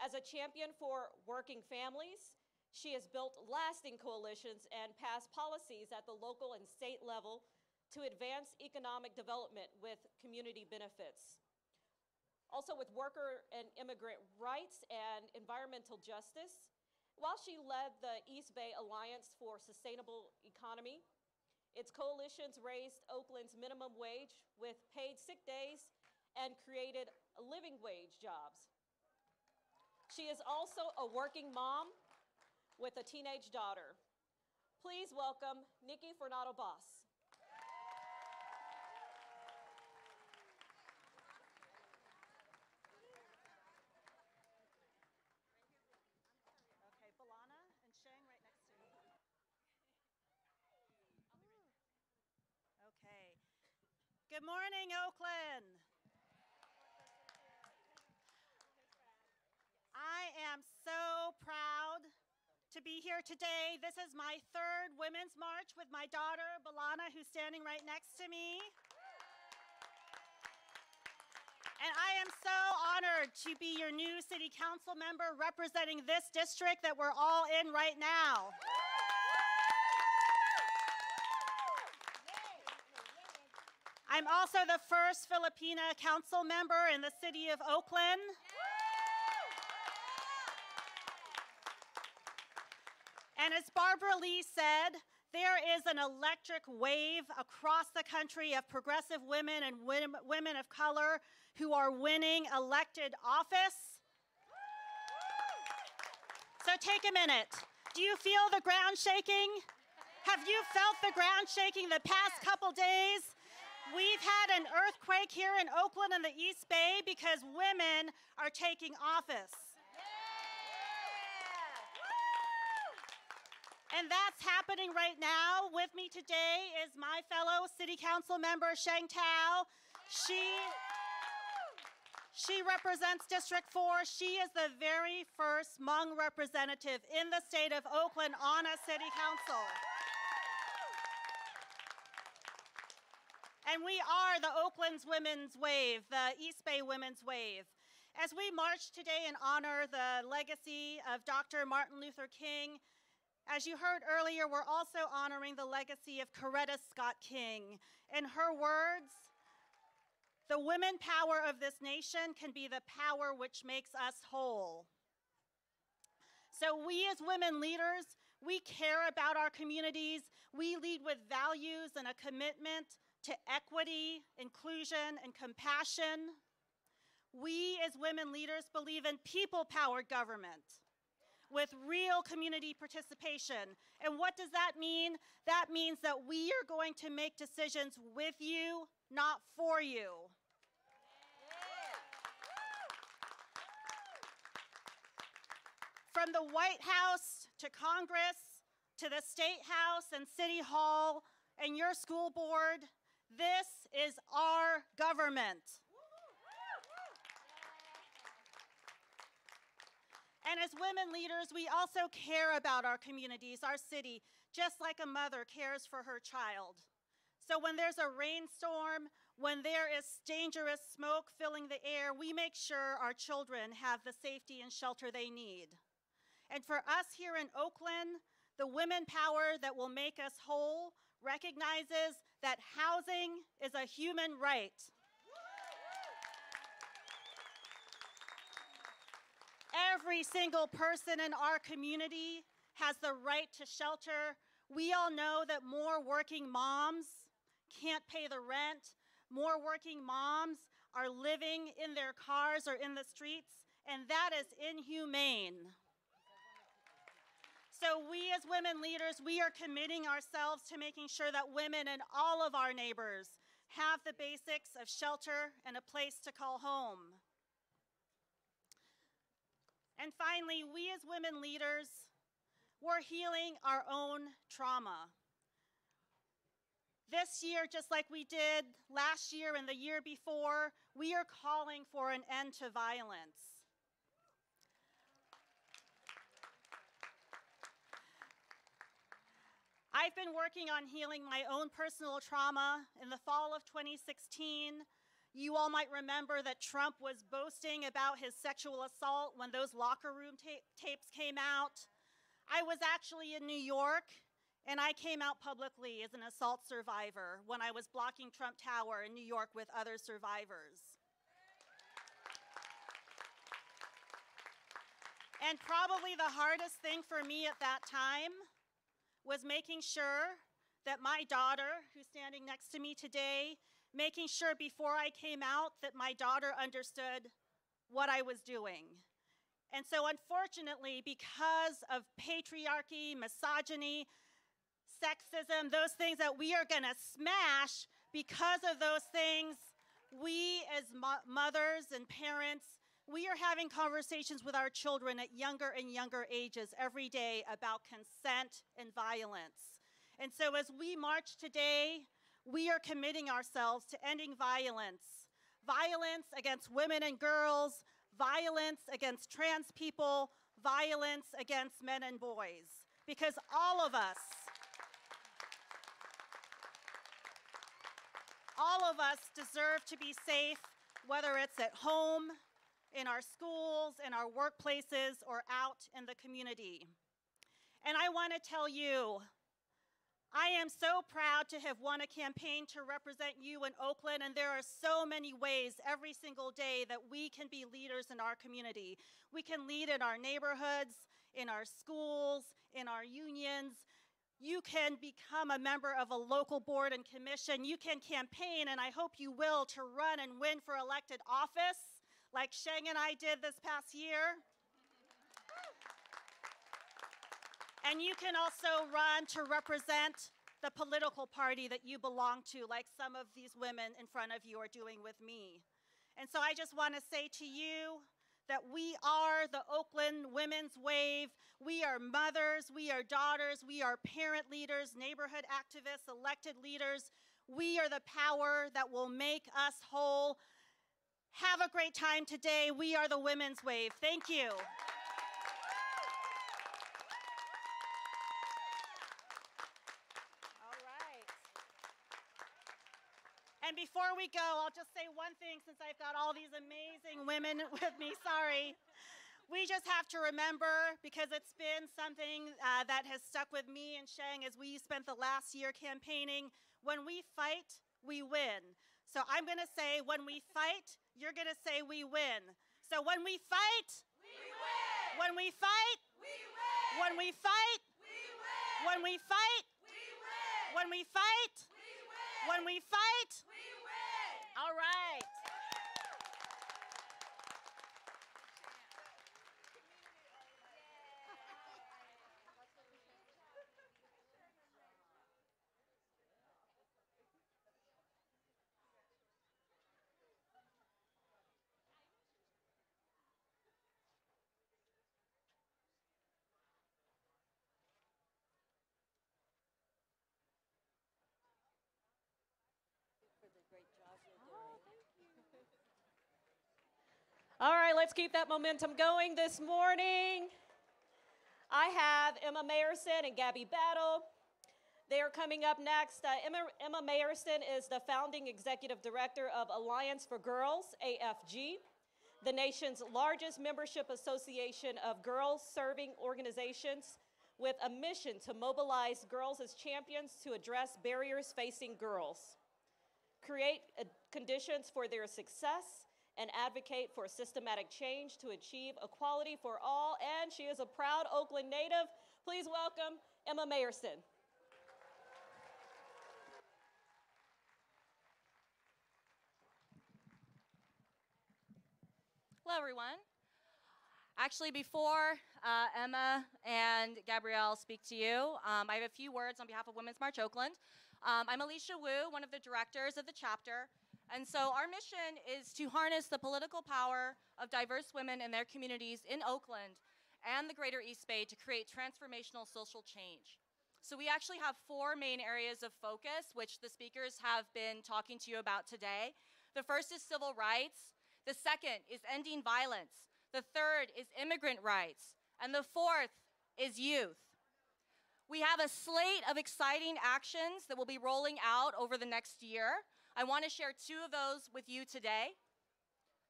As a champion for working families, she has built lasting coalitions and passed policies at the local and state level to advance economic development with community benefits. Also with worker and immigrant rights and environmental justice, while she led the East Bay Alliance for Sustainable Economy, its coalitions raised Oakland's minimum wage with paid sick days and created living wage jobs. She is also a working mom with a teenage daughter. Please welcome Nikki Fernando-Boss. Good morning, Oakland. I am so proud to be here today. This is my third Women's March with my daughter, Balana, who's standing right next to me. And I am so honored to be your new city council member representing this district that we're all in right now. I'm also the first Filipina council member in the city of Oakland. And as Barbara Lee said, there is an electric wave across the country of progressive women and women of color who are winning elected office. So take a minute. Do you feel the ground shaking? Have you felt the ground shaking the past couple days? We've had an earthquake here in Oakland and the East Bay because women are taking office. And that's happening right now. With me today is my fellow city council member, Sheng Tao. She represents District 4. She is the very first Hmong representative in the state of Oakland on a city council. And we are the Oakland's Women's Wave, the East Bay Women's Wave. As we march today and honor the legacy of Dr. Martin Luther King, as you heard earlier, we're also honoring the legacy of Coretta Scott King. In her words, the women power of this nation can be the power which makes us whole. So we as women leaders, we care about our communities. We lead with values and a commitment to equity, inclusion, and compassion. We as women leaders believe in people-powered government with real community participation. And what does that mean? That means that we are going to make decisions with you, not for you. From the White House to Congress to the State House and City Hall and your school board, this is our government. And as women leaders, we also care about our communities, our city, just like a mother cares for her child. So when there's a rainstorm, when there is dangerous smoke filling the air, we make sure our children have the safety and shelter they need. And for us here in Oakland, the women power that will make us whole recognizes that housing is a human right. Every single person in our community has the right to shelter. We all know that more working moms can't pay the rent. More working moms are living in their cars or in the streets, and that is inhumane. So we as women leaders, we are committing ourselves to making sure that women and all of our neighbors have the basics of shelter and a place to call home. And finally, we as women leaders, we're healing our own trauma. This year, just like we did last year and the year before, we are calling for an end to violence. I've been working on healing my own personal trauma. In the fall of 2016, you all might remember that Trump was boasting about his sexual assault when those locker room tapes came out. I was actually in New York, and I came out publicly as an assault survivor when I was blocking Trump Tower in New York with other survivors. And probably the hardest thing for me at that time was making sure that my daughter, who's standing next to me today, making sure before I came out that my daughter understood what I was doing. And so unfortunately, because of patriarchy, misogyny, sexism, those things that we are gonna smash, because of those things, we as mothers and parents, we are having conversations with our children at younger and younger ages every day about consent and violence. And so as we march today, we are committing ourselves to ending violence. Violence against women and girls, violence against trans people, violence against men and boys. Because all of us deserve to be safe, whether it's at home, in our schools, in our workplaces, or out in the community. And I want to tell you, I am so proud to have won a campaign to represent you in Oakland, and there are so many ways every single day that we can be leaders in our community. We can lead in our neighborhoods, in our schools, in our unions. You can become a member of a local board and commission. You can campaign, and I hope you will, to run and win for elected office, like Sheng and I did this past year. And you can also run to represent the political party that you belong to, like some of these women in front of you are doing with me. And so I just want to say to you that we are the Oakland Women's Wave. We are mothers, we are daughters, we are parent leaders, neighborhood activists, elected leaders. We are the power that will make us whole. Have a great time today. We are the Women's Wave. Thank you. And before we go, I'll just say one thing since I've got all these amazing women with me, sorry. We just have to remember, because it's been something that has stuck with me and Sheng as we spent the last year campaigning, when we fight, we win. So I'm gonna say, when we fight, you're gonna say we win. So when we fight, we win. When we fight, we win. When we fight, we win. When we fight, we win. When we fight, we win. When we fight, we win. All right. All right, let's keep that momentum going this morning. I have Emma Mayerson and Gabby Battle. They are coming up next. Emma Mayerson is the founding executive director of Alliance for Girls, AFG, the nation's largest membership association of girls-serving organizations with a mission to mobilize girls as champions to address barriers facing girls, create conditions for their success, and advocate for systematic change to achieve equality for all. And she is a proud Oakland native. Please welcome Emma Mayerson. Hello, everyone. Actually, before Emma and Gabrielle speak to you, I have a few words on behalf of Women's March Oakland. I'm Alicia Wu, one of the directors of the chapter. And so our mission is to harness the political power of diverse women in their communities in Oakland and the greater East Bay to create transformational social change. So we actually have 4 main areas of focus, which the speakers have been talking to you about today. The first is civil rights. The second is ending violence. The third is immigrant rights. And the fourth is youth. We have a slate of exciting actions that will be rolling out over the next year. I want to share 2 of those with you today.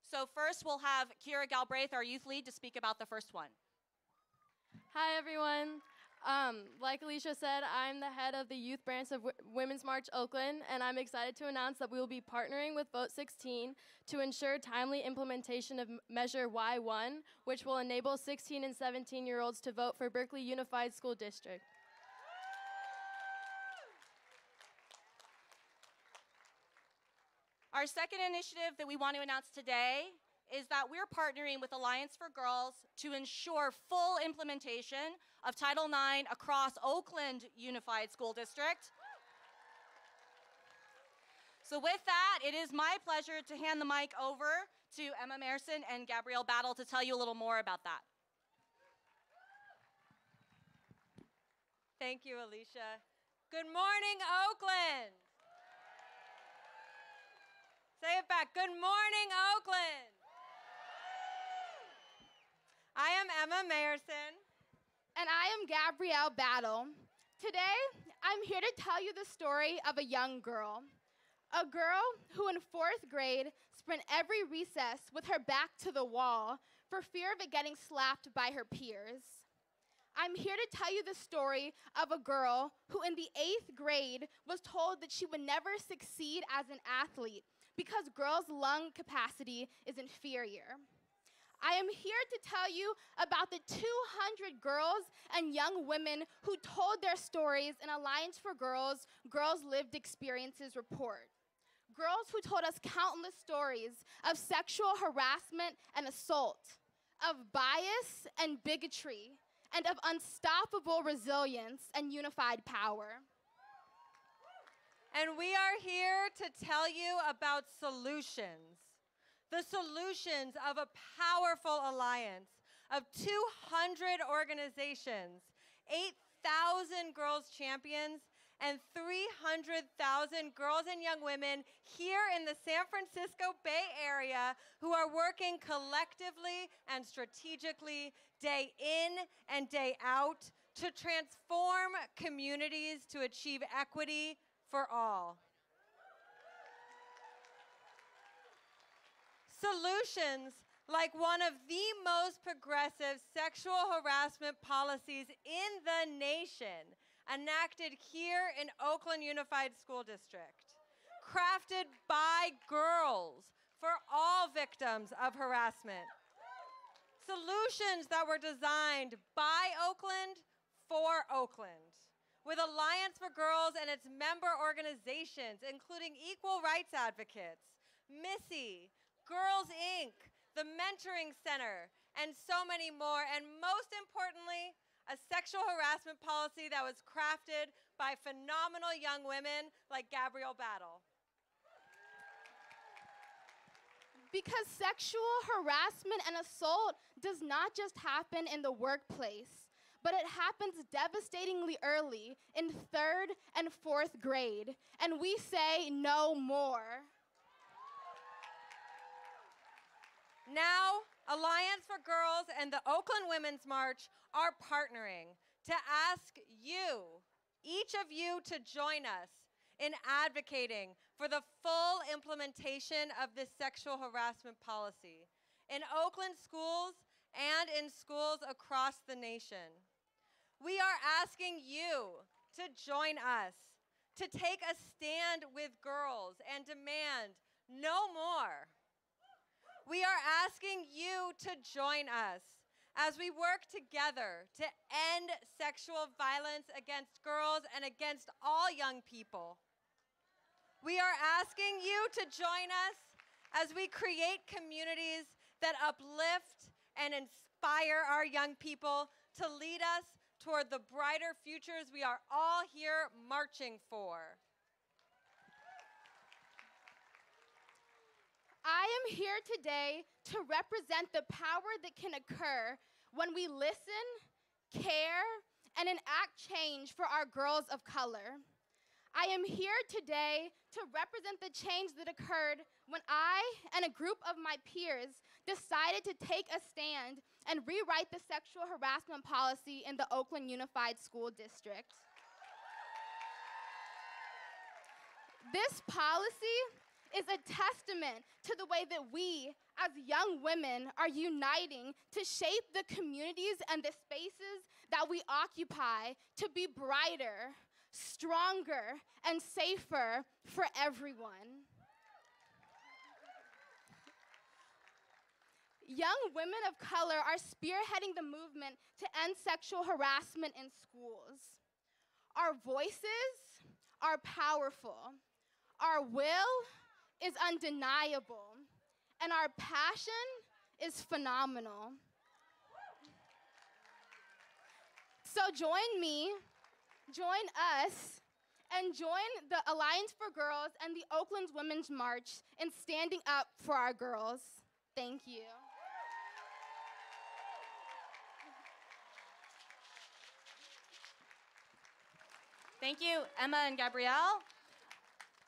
So first, we'll have Kira Galbraith, our youth lead, to speak about the first one. Hi, everyone. Like Alicia said, I'm the head of the youth branch of Women's March Oakland, and I'm excited to announce that we will be partnering with Vote 16 to ensure timely implementation of Measure Y1, which will enable 16 and 17-year-olds to vote for Berkeley Unified School District. Our second initiative that we want to announce today is that we're partnering with Alliance for Girls to ensure full implementation of Title IX across Oakland Unified School District. So with that, it is my pleasure to hand the mic over to Emma Mayerson and Gabrielle Battle to tell you a little more about that. Thank you, Alicia. Good morning, Oakland. Say it back. Good morning, Oakland. I am Emma Mayerson. And I am Gabrielle Battle. Today, I'm here to tell you the story of a young girl. A girl who in 4th grade spent every recess with her back to the wall for fear of it getting slapped by her peers. I'm here to tell you the story of a girl who in the 8th grade was told that she would never succeed as an athlete because girls' lung capacity is inferior. I am here to tell you about the 200 girls and young women who told their stories in Alliance for Girls' Girls' Lived Experiences report. Girls who told us countless stories of sexual harassment and assault, of bias and bigotry, and of unstoppable resilience and unified power. And we are here to tell you about solutions. The solutions of a powerful alliance of 200 organizations, 8,000 girls champions, and 300,000 girls and young women here in the San Francisco Bay Area who are working collectively and strategically day in and day out to transform communities to achieve equity for all. Solutions like one of the most progressive sexual harassment policies in the nation, enacted here in Oakland Unified School District, crafted by girls for all victims of harassment. Solutions that were designed by Oakland for Oakland, with Alliance for Girls and its member organizations, including equal rights advocates, Missy, Girls Inc., the Mentoring Center, and so many more. And most importantly, a sexual harassment policy that was crafted by phenomenal young women like Gabrielle Battle. Because sexual harassment and assault does not just happen in the workplace, but it happens devastatingly early in 3rd and 4th grade. And we say no more. Now, Alliance for Girls and the Oakland Women's March are partnering to ask you, each of you, to join us in advocating for the full implementation of this sexual harassment policy in Oakland schools and in schools across the nation. We are asking you to join us, to take a stand with girls and demand no more. We are asking you to join us as we work together to end sexual violence against girls and against all young people. We are asking you to join us as we create communities that uplift and inspire our young people to lead us toward the brighter futures we are all here marching for. I am here today to represent the power that can occur when we listen, care, and enact change for our girls of color. I am here today to represent the change that occurred when I and a group of my peers decided to take a stand and rewrite the sexual harassment policy in the Oakland Unified School District. This policy is a testament to the way that we, as young women, are uniting to shape the communities and the spaces that we occupy to be brighter, stronger, and safer for everyone. Young women of color are spearheading the movement to end sexual harassment in schools. Our voices are powerful. Our will is undeniable, and our passion is phenomenal. So join me, join us, and join the Alliance for Girls and the Oakland Women's March in standing up for our girls. Thank you. Thank you, Emma and Gabrielle.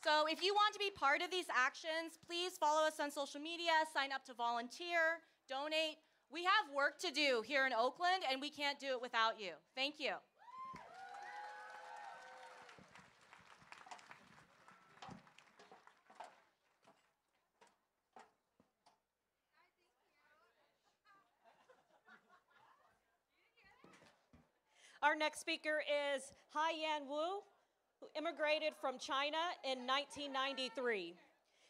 So if you want to be part of these actions, please follow us on social media, sign up to volunteer, donate. We have work to do here in Oakland, and we can't do it without you. Thank you. Our next speaker is Haiyan Wu, who immigrated from China in 1993.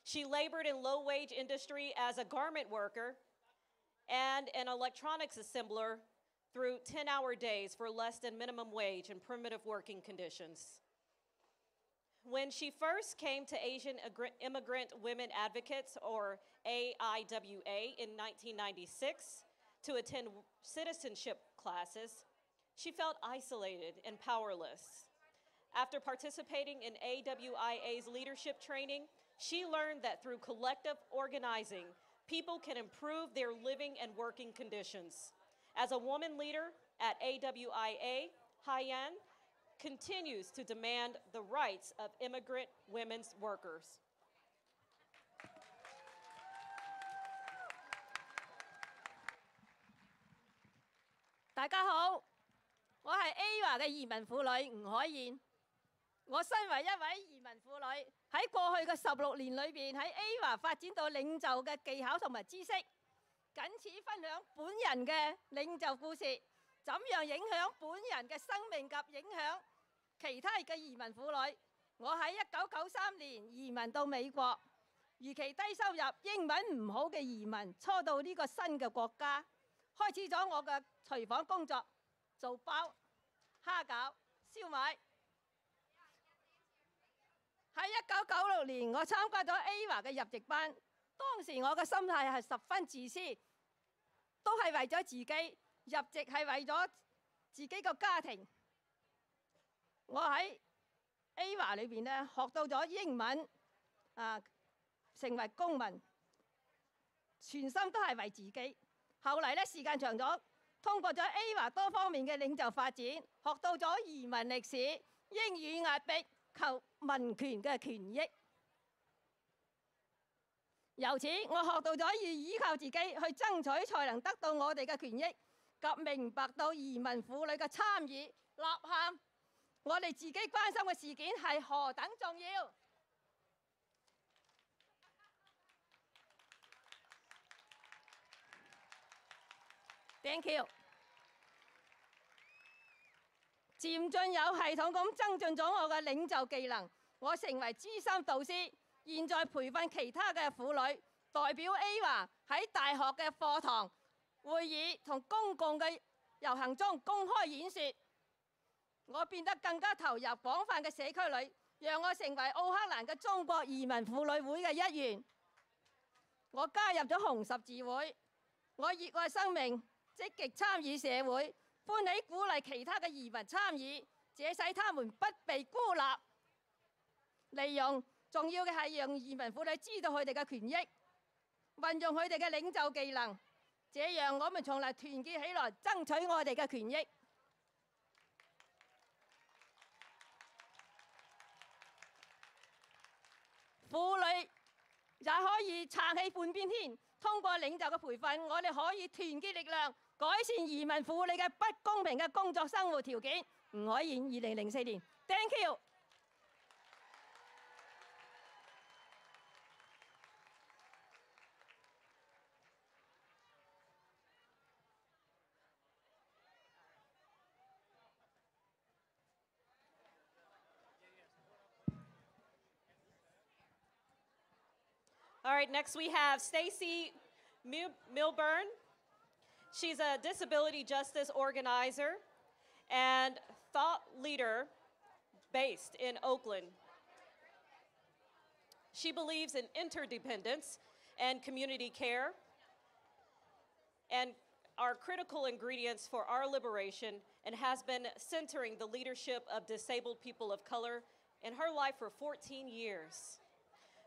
She labored in low-wage industry as a garment worker and an electronics assembler through 10-hour days for less than minimum wage and primitive working conditions. When she first came to Asian Immigrant Women Advocates, or AIWA, in 1996 to attend citizenship classes, she felt isolated and powerless. After participating in AWIA's leadership training, she learned that through collective organizing, people can improve their living and working conditions. As a woman leader at AWIA, Haiyan continues to demand the rights of immigrant women's workers. 大家好，我係 A 華嘅移民婦女吳海燕。我身為一位移民婦女，喺過去嘅16年裏邊，喺 A 華發展到領袖嘅技巧同埋知識。僅此分享本人嘅領袖故事，怎樣影響本人嘅生命及影響其他嘅移民婦女。我喺1993年移民到美國，預期低收入、英文唔好嘅移民初到呢個新嘅國家，開始咗我嘅廚房工作，做包、蝦餃、燒賣。喺1996年，我參加咗 A 華嘅入籍班。當時我嘅心態係十分自私，都係為咗自己，入籍係為咗自己個家庭。我喺 A 華裏邊咧學到咗英文，成為公民，全心都係為自己。後嚟咧時間長咗，通過咗 A 華多方面嘅領袖發展，學到咗移民歷史、英語壓迫及民權嘅權益。由此，我學到咗要依靠自己去爭取，才能得到我哋嘅權益，及明白到移民婦女嘅參與、吶喊，我哋自己關心嘅事件係何等重要。Thank you。漸進有系統咁增進咗我嘅領袖技能，我成為資深導師，現在培訓其他嘅婦女，代表 AWA 喺大學嘅課堂、會議同公共嘅遊行中公開演說。我變得更加投入廣泛嘅社區裏，讓我成為奧克蘭嘅中國移民婦女會嘅一員。我加入咗紅十字會，我熱愛生命，積極參與社會，歡喜鼓勵其他嘅移民參與，這使他們不被孤立。利用重要嘅係讓移民婦女知道佢哋嘅權益，運用佢哋嘅領袖技能，這樣我們從嚟團結起來爭取我哋嘅權益。婦女也可以撐起半邊天。通過領袖嘅培訓，我哋可以團結力量，改善移民婦女嘅不公平嘅工作生活條件。吳靄賢，2004年。Thank you。All right, next we have Stacy Milburn. She's a disability justice organizer and thought leader based in Oakland. She believes in interdependence and community care and are critical ingredients for our liberation and has been centering the leadership of disabled people of color in her life for 14 years.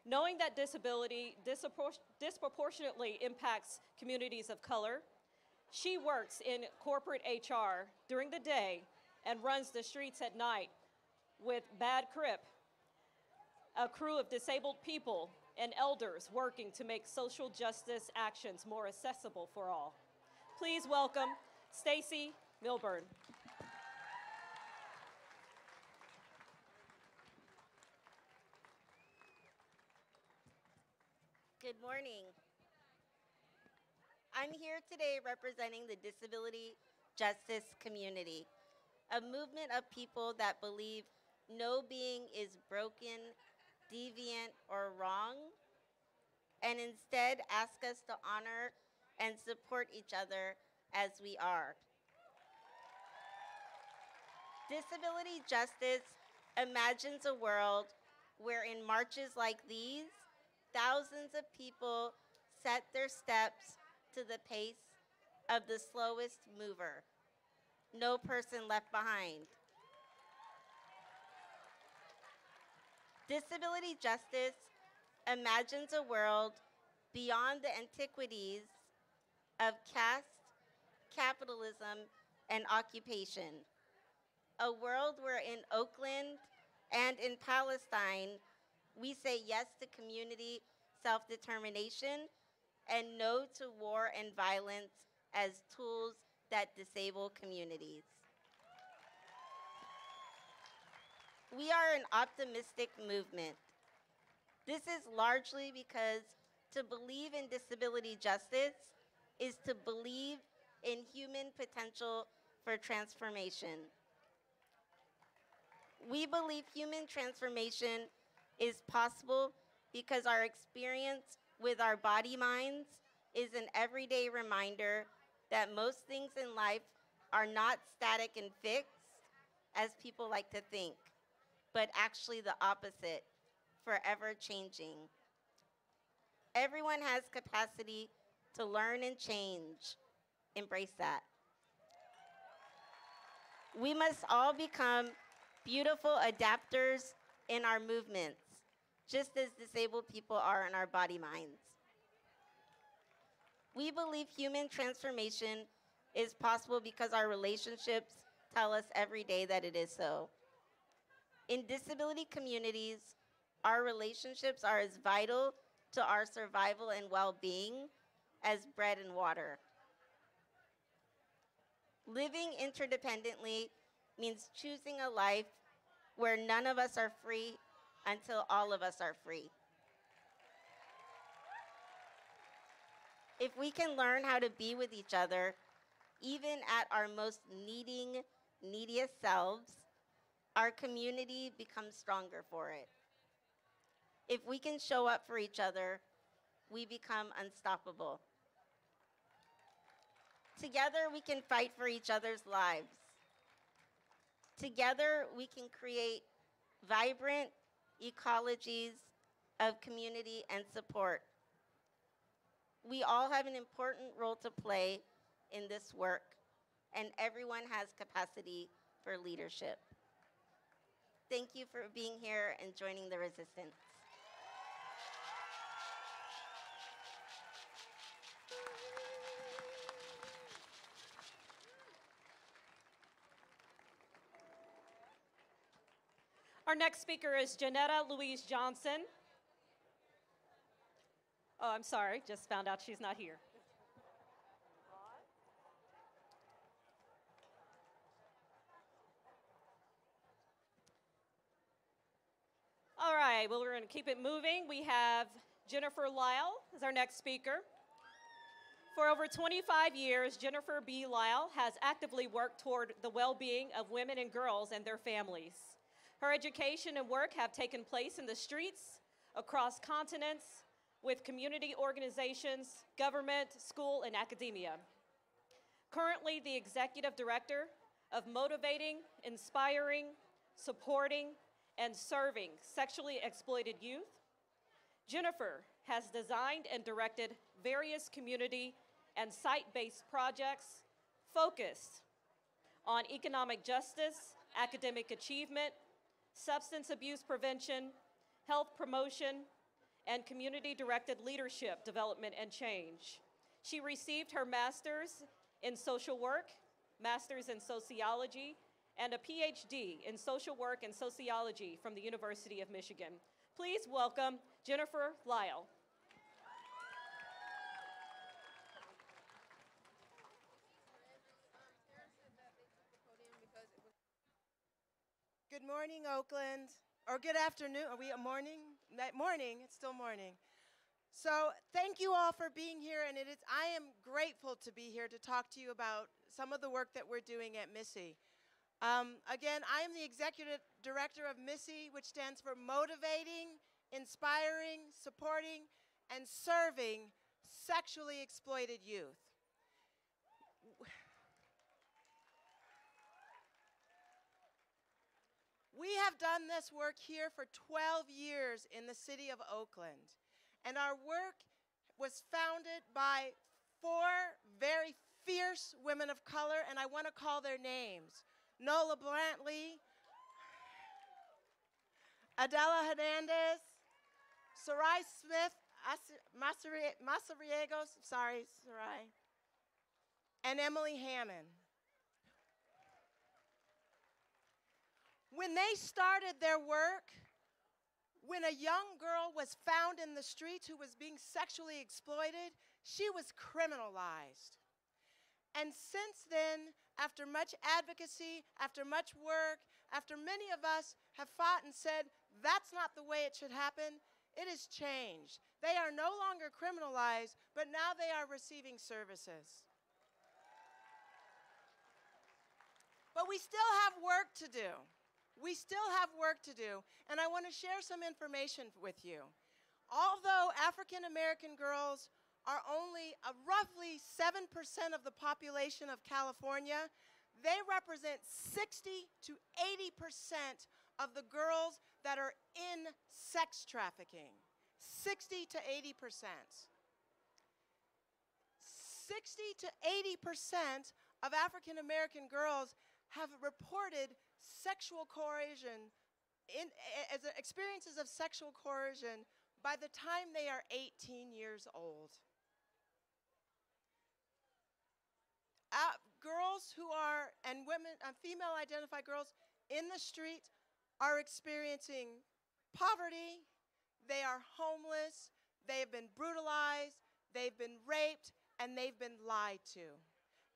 Knowing that disability disproportionately impacts communities of color, she works in corporate HR during the day and runs the streets at night with Bad Crip, a crew of disabled people and elders working to make social justice actions more accessible for all. Please welcome Stacy Milburn. Good morning. I'm here today representing the disability justice community, a movement of people that believe no being is broken, deviant, or wrong, and instead ask us to honor and support each other as we are. Disability justice imagines a world where in marches like these, thousands of people set their steps to the pace of the slowest mover. No person left behind. Disability justice imagines a world beyond the antiquities of caste, capitalism, and occupation. A world where in Oakland and in Palestine, we say yes to community self-determination and no to war and violence as tools that disable communities. We are an optimistic movement. This is largely because to believe in disability justice is to believe in human potential for transformation. We believe human transformation is possible because our experience with our body minds is an everyday reminder that most things in life are not static and fixed, as people like to think, but actually the opposite, forever changing. Everyone has capacity to learn and change. Embrace that. We must all become beautiful adapters in our movements, just as disabled people are in our body minds. We believe human transformation is possible because our relationships tell us every day that it is so. In disability communities, our relationships are as vital to our survival and well-being as bread and water. Living interdependently means choosing a life where none of us are free until all of us are free. If we can learn how to be with each other, even at our most neediest selves, our community becomes stronger for it. If we can show up for each other, we become unstoppable. Together, we can fight for each other's lives. Together, we can create vibrant ecologies of community and support. We all have an important role to play in this work, and everyone has capacity for leadership. Thank you for being here and joining the resistance. Our next speaker is Janetta Louise Johnson. Oh, I'm sorry, just found out she's not here. All right, well, we're going to keep it moving. We have Jennifer Lyle as our next speaker. For over 25 years, Jennifer B. Lyle has actively worked toward the well-being of women and girls and their families. Her education and work have taken place in the streets, across continents, with community organizations, government, school, and academia. Currently the Executive Director of Motivating, Inspiring, Supporting, and Serving Sexually Exploited Youth, Jennifer has designed and directed various community and site-based projects focused on economic justice, academic achievement, substance abuse prevention, health promotion, and community-directed leadership development and change. She received her master's in social work, master's in sociology, and a PhD in social work and sociology from the University of Michigan. Please welcome Jennifer Lyle. Good morning, Oakland, or good afternoon. Are we a morning? Morning, it's still morning. So thank you all for being here, and I am grateful to be here to talk to you about some of the work that we're doing at MISSY. Again, I am the Executive Director of MISSY, which stands for Motivating, Inspiring, Supporting, and Serving Sexually Exploited Youth. We have done this work here for 12 years in the city of Oakland, and our work was founded by 4 very fierce women of color, and I want to call their names: Nola Brantley, Adela Hernandez, Sarai Smith, Masariegos, sorry, Sarai, and Emily Hammond. When they started their work, when a young girl was found in the streets who was being sexually exploited, she was criminalized. And since then, after much advocacy, after much work, after many of us have fought and said, that's not the way it should happen, it has changed. They are no longer criminalized, but now they are receiving services. But we still have work to do. We still have work to do, and I want to share some information with you. Although African American girls are only roughly 7% of the population of California, they represent 60 to 80% of the girls that are in sex trafficking. 60 to 80%. 60 to 80% of African American girls have reported sexual coercion, experiences of sexual coercion by the time they are 18 years old. Girls who are, and women, female identified girls in the street are experiencing poverty, they are homeless, they have been brutalized, they've been raped, and they've been lied to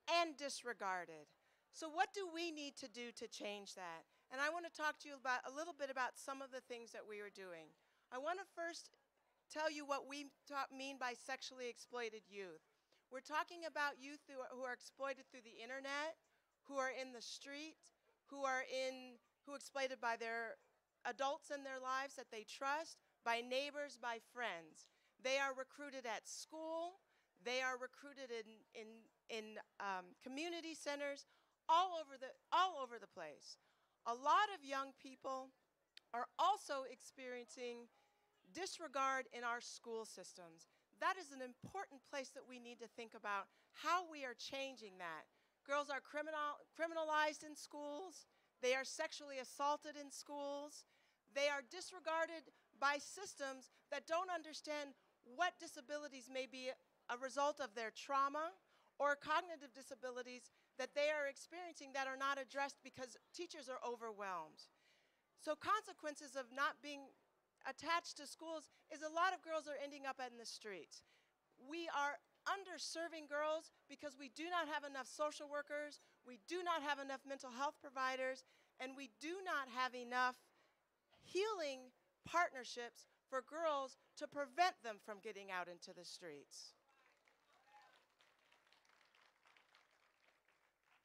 and disregarded. So what do we need to do to change that? And I want to talk to you about a little bit about some of the things that we are doing. I want to first tell you what we mean by sexually exploited youth. We're talking about youth who are exploited through the internet, who are in the street, who are exploited by their adults in their lives that they trust, by neighbors, by friends. They are recruited at school. They are recruited in community centers all over the place. A lot of young people are also experiencing disregard in our school systems. That is an important place that we need to think about how we are changing that. Girls are criminalized in schools. They are sexually assaulted in schools. They are disregarded by systems that don't understand what disabilities may be a result of their trauma or cognitive disabilities that they are experiencing that are not addressed because teachers are overwhelmed. So consequences of not being attached to schools is a lot of girls are ending up in the streets. We are underserving girls because we do not have enough social workers, we do not have enough mental health providers, and we do not have enough healing partnerships for girls to prevent them from getting out into the streets.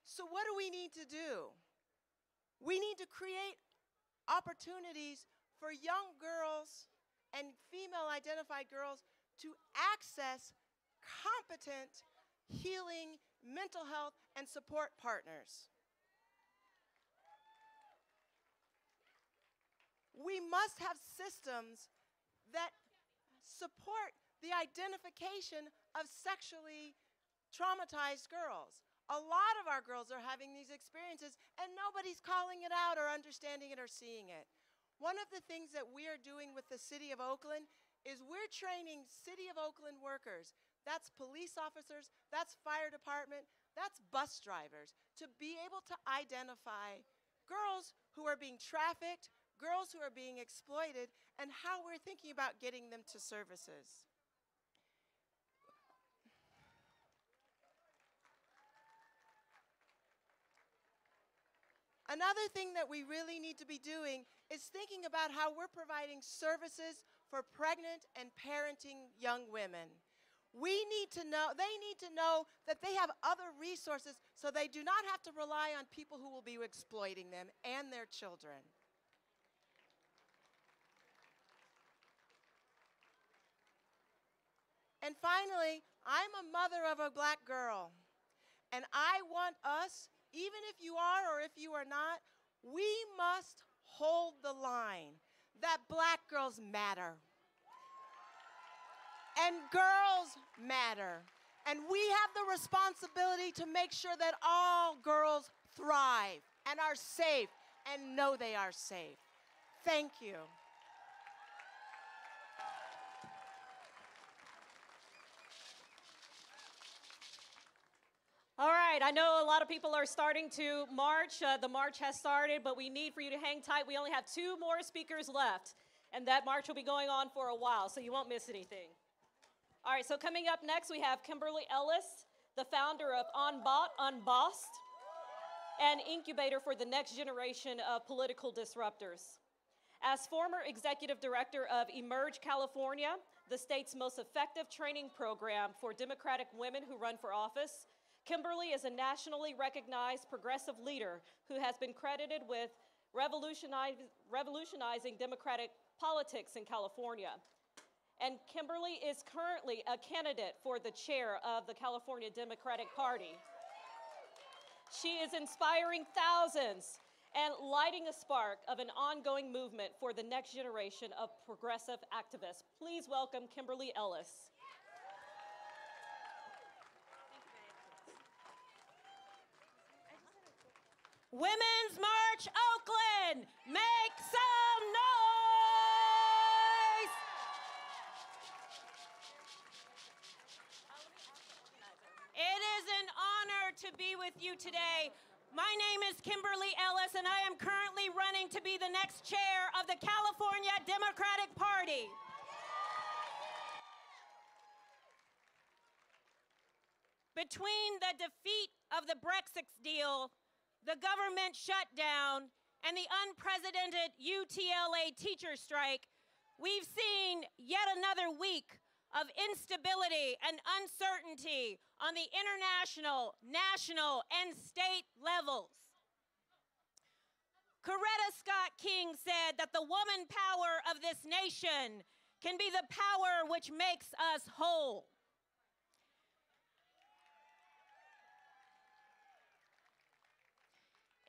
So what do we need to do? We need to create opportunities for young girls and female-identified girls to access competent, healing, mental health, and support partners. We must have systems that support the identification of sexually traumatized girls. A lot of our girls are having these experiences, and nobody's calling it out or understanding it or seeing it. One of the things that we are doing with the City of Oakland is we're training City of Oakland workers. That's police officers, that's fire department, that's bus drivers, to be able to identify girls who are being trafficked, girls who are being exploited, and how we're thinking about getting them to services. Another thing that we really need to be doing is thinking about how we're providing services for pregnant and parenting young women. They need to know that they have other resources so they do not have to rely on people who will be exploiting them and their children. And finally, I'm a mother of a black girl, and I want us, even if you are or if you are not, we must hold the line that black girls matter. And girls matter. And we have the responsibility to make sure that all girls thrive and are safe and know they are safe. Thank you. All right, I know a lot of people are starting to march. The march has started, but we need for you to hang tight. We only have 2 more speakers left, and that march will be going on for a while, so you won't miss anything. All right, so coming up next, we have Kimberly Ellis, the founder of Unbossed, and incubator for the next generation of political disruptors. As former executive director of Emerge California, the state's most effective training program for Democratic women who run for office, Kimberly is a nationally recognized progressive leader who has been credited with revolutionizing Democratic politics in California. And Kimberly is currently a candidate for the chair of the California Democratic Party. She is inspiring thousands and lighting a spark of an ongoing movement for the next generation of progressive activists. Please welcome Kimberly Ellis. Women's March Oakland, make some noise! It is an honor to be with you today. My name is Kimberly Ellis, and I am currently running to be the next chair of the California Democratic Party. Between the defeat of the Brexit deal, the government shutdown, and the unprecedented UTLA teacher strike, we've seen yet another week of instability and uncertainty on the international, national, and state levels. Coretta Scott King said that the woman power of this nation can be the power which makes us whole.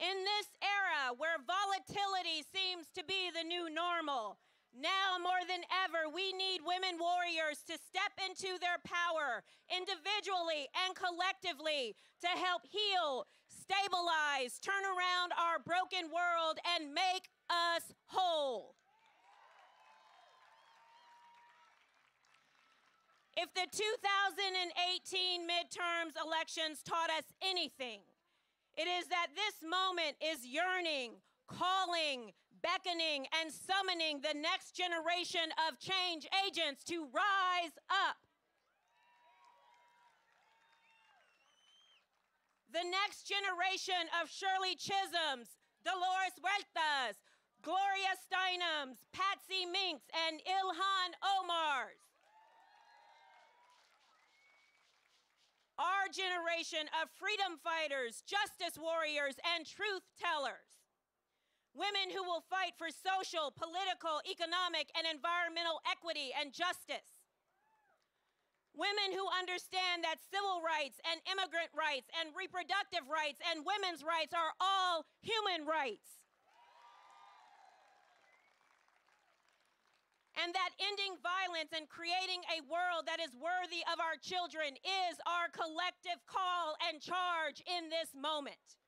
In this era where volatility seems to be the new normal, now more than ever, we need women warriors to step into their power individually and collectively to help heal, stabilize, turn around our broken world, and make us whole. If the 2018 midterms elections taught us anything, it is that this moment is yearning, calling, beckoning, and summoning the next generation of change agents to rise up. The next generation of Shirley Chisholms, Dolores Huertas, Gloria Steinems, Patsy Minks, and Ilhan Omars. Our generation of freedom fighters, justice warriors, and truth tellers. Women who will fight for social, political, economic, and environmental equity and justice. Women who understand that civil rights and immigrant rights and reproductive rights and women's rights are all human rights. And that ending violence and creating a world that is worthy of our children is our collective call and charge in this moment.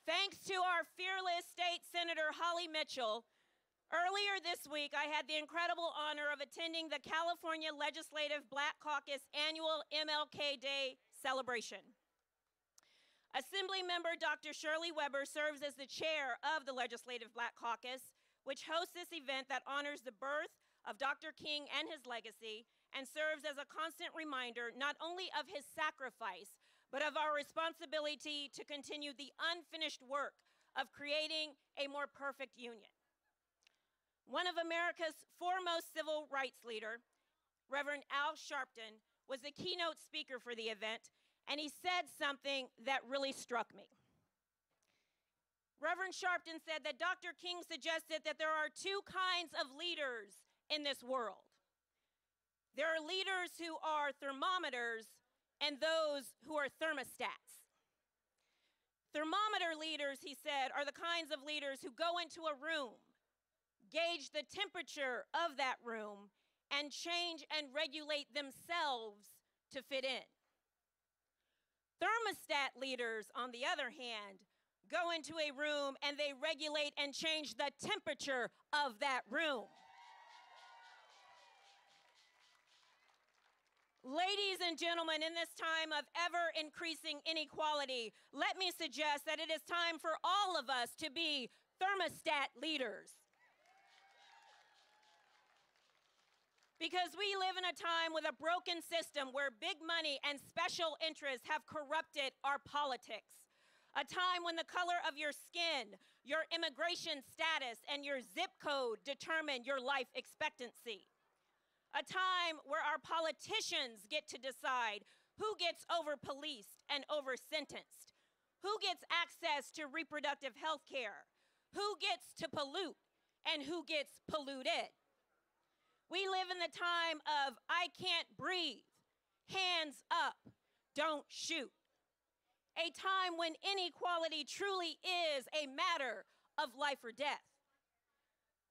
Thanks to our fearless State Senator Holly Mitchell, earlier this week I had the incredible honor of attending the California Legislative Black Caucus annual MLK Day celebration. Assemblymember Dr. Shirley Weber serves as the chair of the Legislative Black Caucus, which hosts this event that honors the birth of Dr. King and his legacy and serves as a constant reminder not only of his sacrifice, but of our responsibility to continue the unfinished work of creating a more perfect union. One of America's foremost civil rights leader, Reverend Al Sharpton, was the keynote speaker for the event, and he said something that really struck me. Reverend Sharpton said that Dr. King suggested that there are two kinds of leaders in this world. There are leaders who are thermometers and those who are thermostats. Thermometer leaders, he said, are the kinds of leaders who go into a room, gauge the temperature of that room, and change and regulate themselves to fit in. Thermostat leaders, on the other hand, go into a room and they regulate and change the temperature of that room. Ladies and gentlemen, in this time of ever increasing inequality, let me suggest that it is time for all of us to be thermostat leaders. Because we live in a time with a broken system where big money and special interests have corrupted our politics. A time when the color of your skin, your immigration status, and your zip code determine your life expectancy. A time where our politicians get to decide who gets over-policed and over-sentenced, who gets access to reproductive health care, who gets to pollute, and who gets polluted. We live in the time of I can't breathe, hands up, don't shoot. A time when inequality truly is a matter of life or death.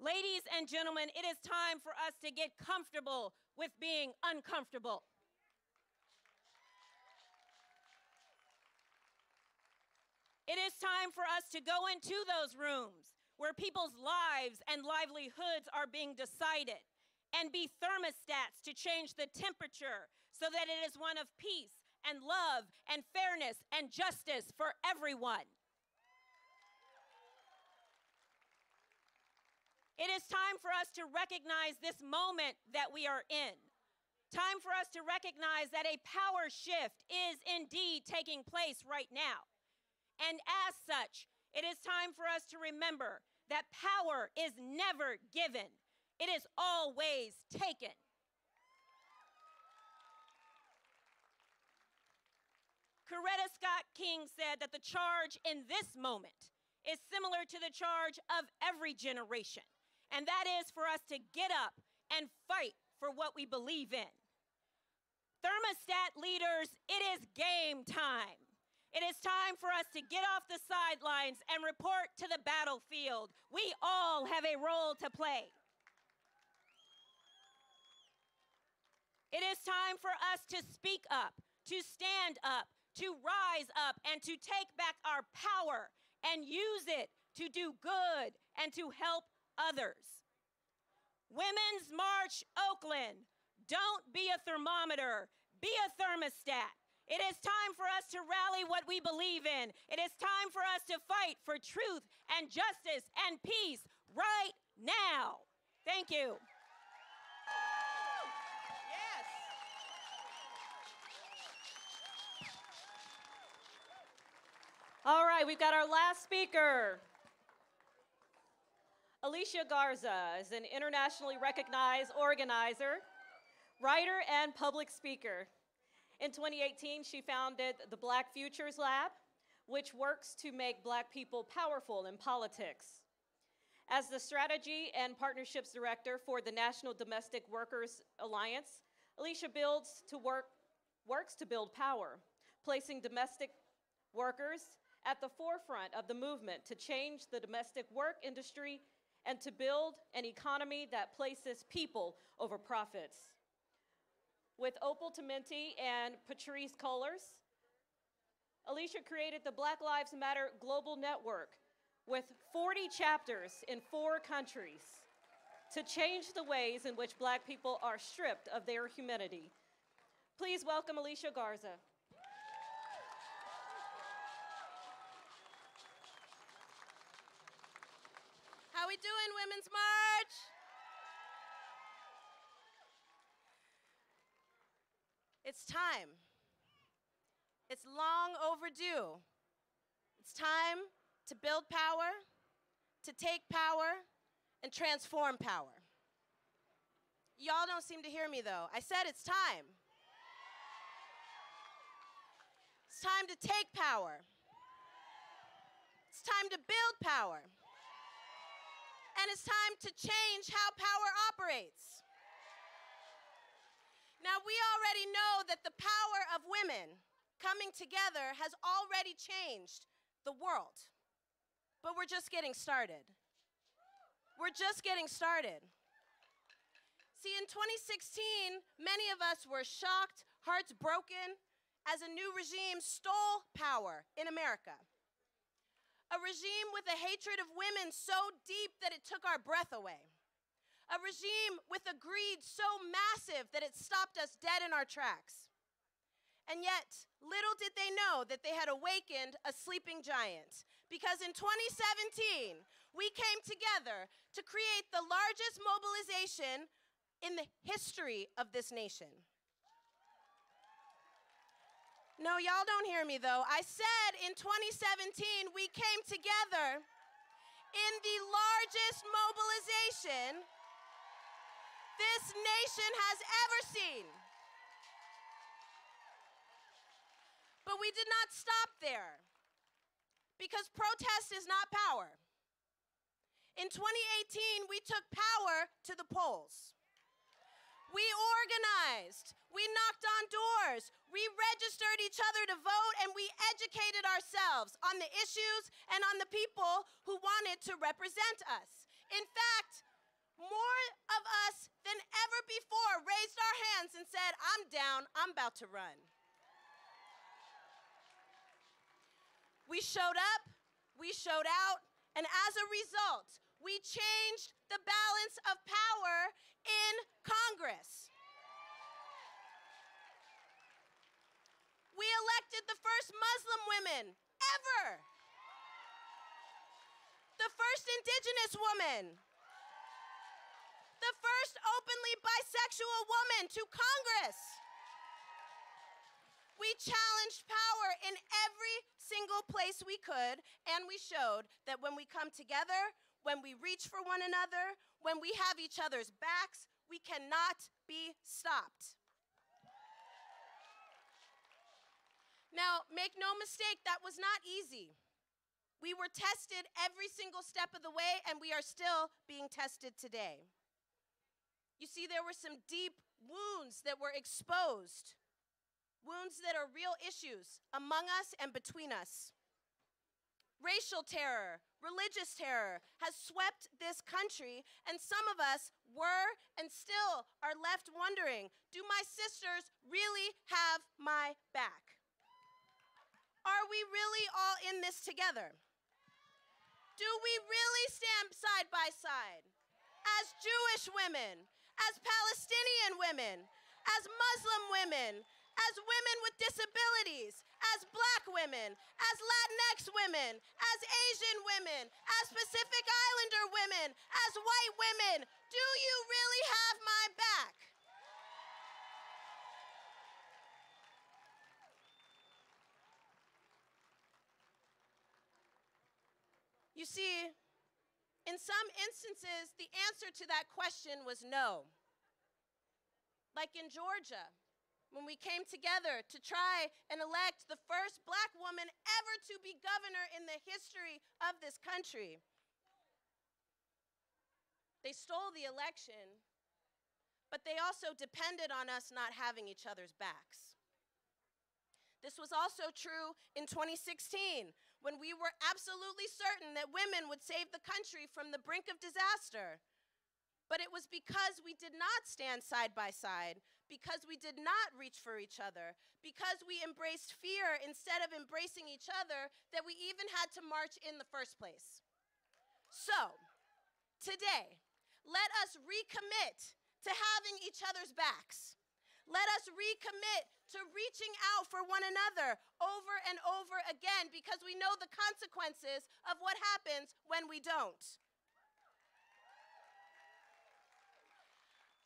Ladies and gentlemen, it is time for us to get comfortable with being uncomfortable. It is time for us to go into those rooms where people's lives and livelihoods are being decided and be thermostats to change the temperature so that it is one of peace and love and fairness and justice for everyone. It is time for us to recognize this moment that we are in, Time for us to recognize that a power shift is indeed taking place right now. And as such, it is time for us to remember that power is never given. It is always taken. Coretta Scott King said that the charge in this moment is similar to the charge of every generation, and that is for us to get up and fight for what we believe in. Thermostat leaders, it is game time. It is time for us to get off the sidelines and report to the battlefield. We all have a role to play. It is time for us to speak up, to stand up, to rise up, and to take back our power and use it to do good and to help others. Women's March Oakland, don't be a thermometer, be a thermostat. It is time for us to rally what we believe in. It is time for us to fight for truth and justice and peace right now. Thank you. All right, we've got our last speaker. Alicia Garza is an internationally recognized organizer, writer, and public speaker. In 2018, she founded the Black Futures Lab, which works to make Black people powerful in politics. As the Strategy and Partnerships Director for the National Domestic Workers Alliance, Alicia works to build power, placing domestic workers at the forefront of the movement to change the domestic work industry and to build an economy that places people over profits. With Opal Tomenti and Patrice Cullors, Alicia created the Black Lives Matter Global Network with 40 chapters in 4 countries to change the ways in which Black people are stripped of their humanity. Please welcome Alicia Garza. How we doing, Women's March? It's time. It's long overdue. It's time to build power, to take power, and transform power. Y'all don't seem to hear me, though. I said it's time. It's time to take power. It's time to build power. And it's time to change how power operates. Now, we already know that the power of women coming together has already changed the world. But we're just getting started. We're just getting started. See, in 2016, many of us were shocked, hearts broken, as a new regime stole power in America. A regime with a hatred of women so deep that it took our breath away. A regime with a greed so massive that it stopped us dead in our tracks. And yet, little did they know that they had awakened a sleeping giant. Because in 2017, we came together to create the largest mobilization in the history of this nation. No, y'all don't hear me, though. I said in 2017, we came together in the largest mobilization this nation has ever seen. But we did not stop there, because protest is not power. In 2018, we took power to the polls. We organized, we knocked on doors, we registered each other to vote, and we educated ourselves on the issues and on the people who wanted to represent us. In fact, more of us than ever before raised our hands and said, I'm down, I'm about to run. We showed up, we showed out, and as a result, we changed the balance of power in Congress. We elected the first Muslim women ever, the first Indigenous woman, the first openly bisexual woman to Congress. We challenged power in every single place we could, and we showed that when we come together, when we reach for one another, when we have each other's backs, we cannot be stopped. Now, make no mistake, that was not easy. We were tested every single step of the way, and we are still being tested today. You see, there were some deep wounds that were exposed, wounds that are real issues among us and between us. Racial terror, religious terror has swept this country, and some of us were and still are left wondering, do my sisters really have my back? Are we really all in this together? Do we really stand side by side as Jewish women, as Palestinian women, as Muslim women, as women with disabilities, as Black women, as Latinx women, as Asian women, as Pacific Islander women, as white women? Do you really have my back? You see, in some instances, the answer to that question was no. Like in Georgia, when we came together to try and elect the first Black woman ever to be governor in the history of this country. They stole the election, but they also depended on us not having each other's backs. This was also true in 2016, when we were absolutely certain that women would save the country from the brink of disaster. But it was because we did not stand side by side, because we did not reach for each other, because we embraced fear instead of embracing each other, that we even had to march in the first place. So, today, let us recommit to having each other's backs. Let us recommit to reaching out for one another over and over again, because we know the consequences of what happens when we don't.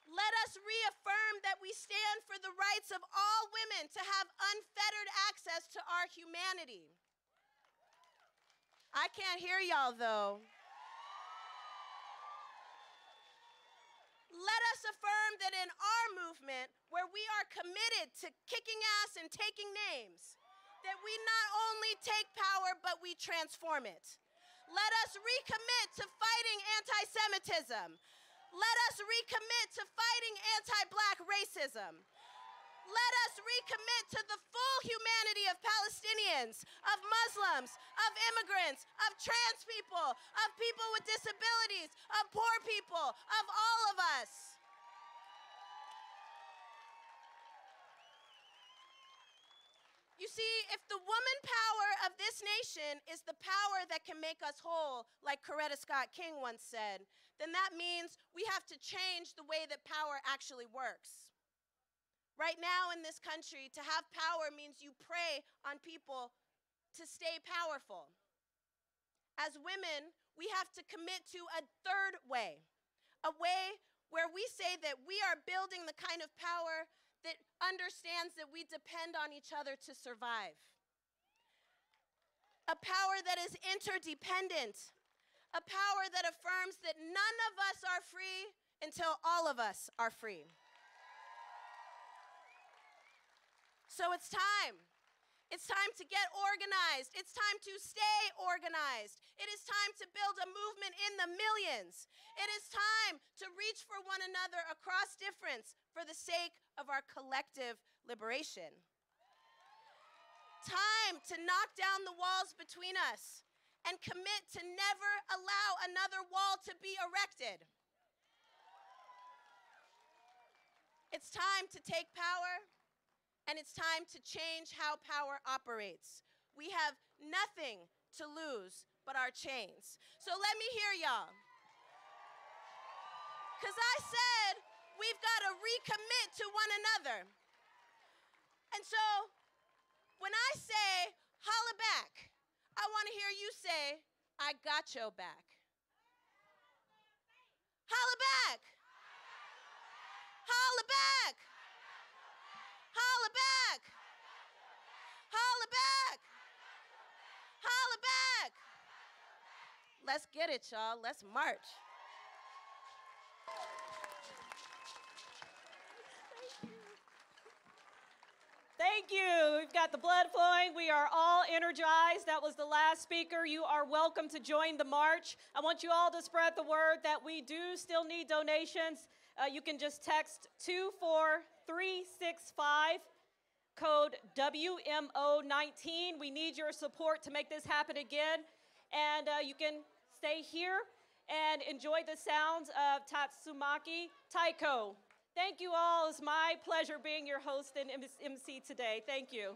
Let us reaffirm that we stand for the rights of all women to have unfettered access to our humanity. I can't hear y'all, though. Let us affirm that in our movement, where we are committed to kicking ass and taking names, that we not only take power, but we transform it. Let us recommit to fighting anti-Semitism. Let us recommit to fighting anti-Black racism. Let us recommit to the full humanity of Palestinians, of Muslims, of immigrants, of trans people, of people with disabilities, of poor people, of all of us. You see, if the woman power of this nation is the power that can make us whole, like Coretta Scott King once said, then that means we have to change the way that power actually works. Right now in this country, to have power means you prey on people to stay powerful. As women, we have to commit to a third way, a way where we say that we are building the kind of power that understands that we depend on each other to survive. A power that is interdependent, a power that affirms that none of us are free until all of us are free. So it's time. It's time to get organized. It's time to stay organized. It is time to build a movement in the millions. It is time to reach for one another across difference for the sake of our collective liberation. Time to knock down the walls between us and commit to never allow another wall to be erected. It's time to take power. And it's time to change how power operates. We have nothing to lose but our chains. So let me hear y'all. Because I said we've got to recommit to one another. And so when I say holla back, I want to hear you say, I got your back. Holla back. Holla back. Holla back. Holla back. Holla back. Let's get it, y'all. Let's march. Thank you. We've got the blood flowing. We are all energized. That was the last speaker. You are welcome to join the march. I want you all to spread the word that we do still need donations. You can just text 24365, code WMO19. We need your support to make this happen again. And you can stay here and enjoy the sounds of Tatsumaki Taiko. Thank you all. It's my pleasure being your host and MC today. Thank you.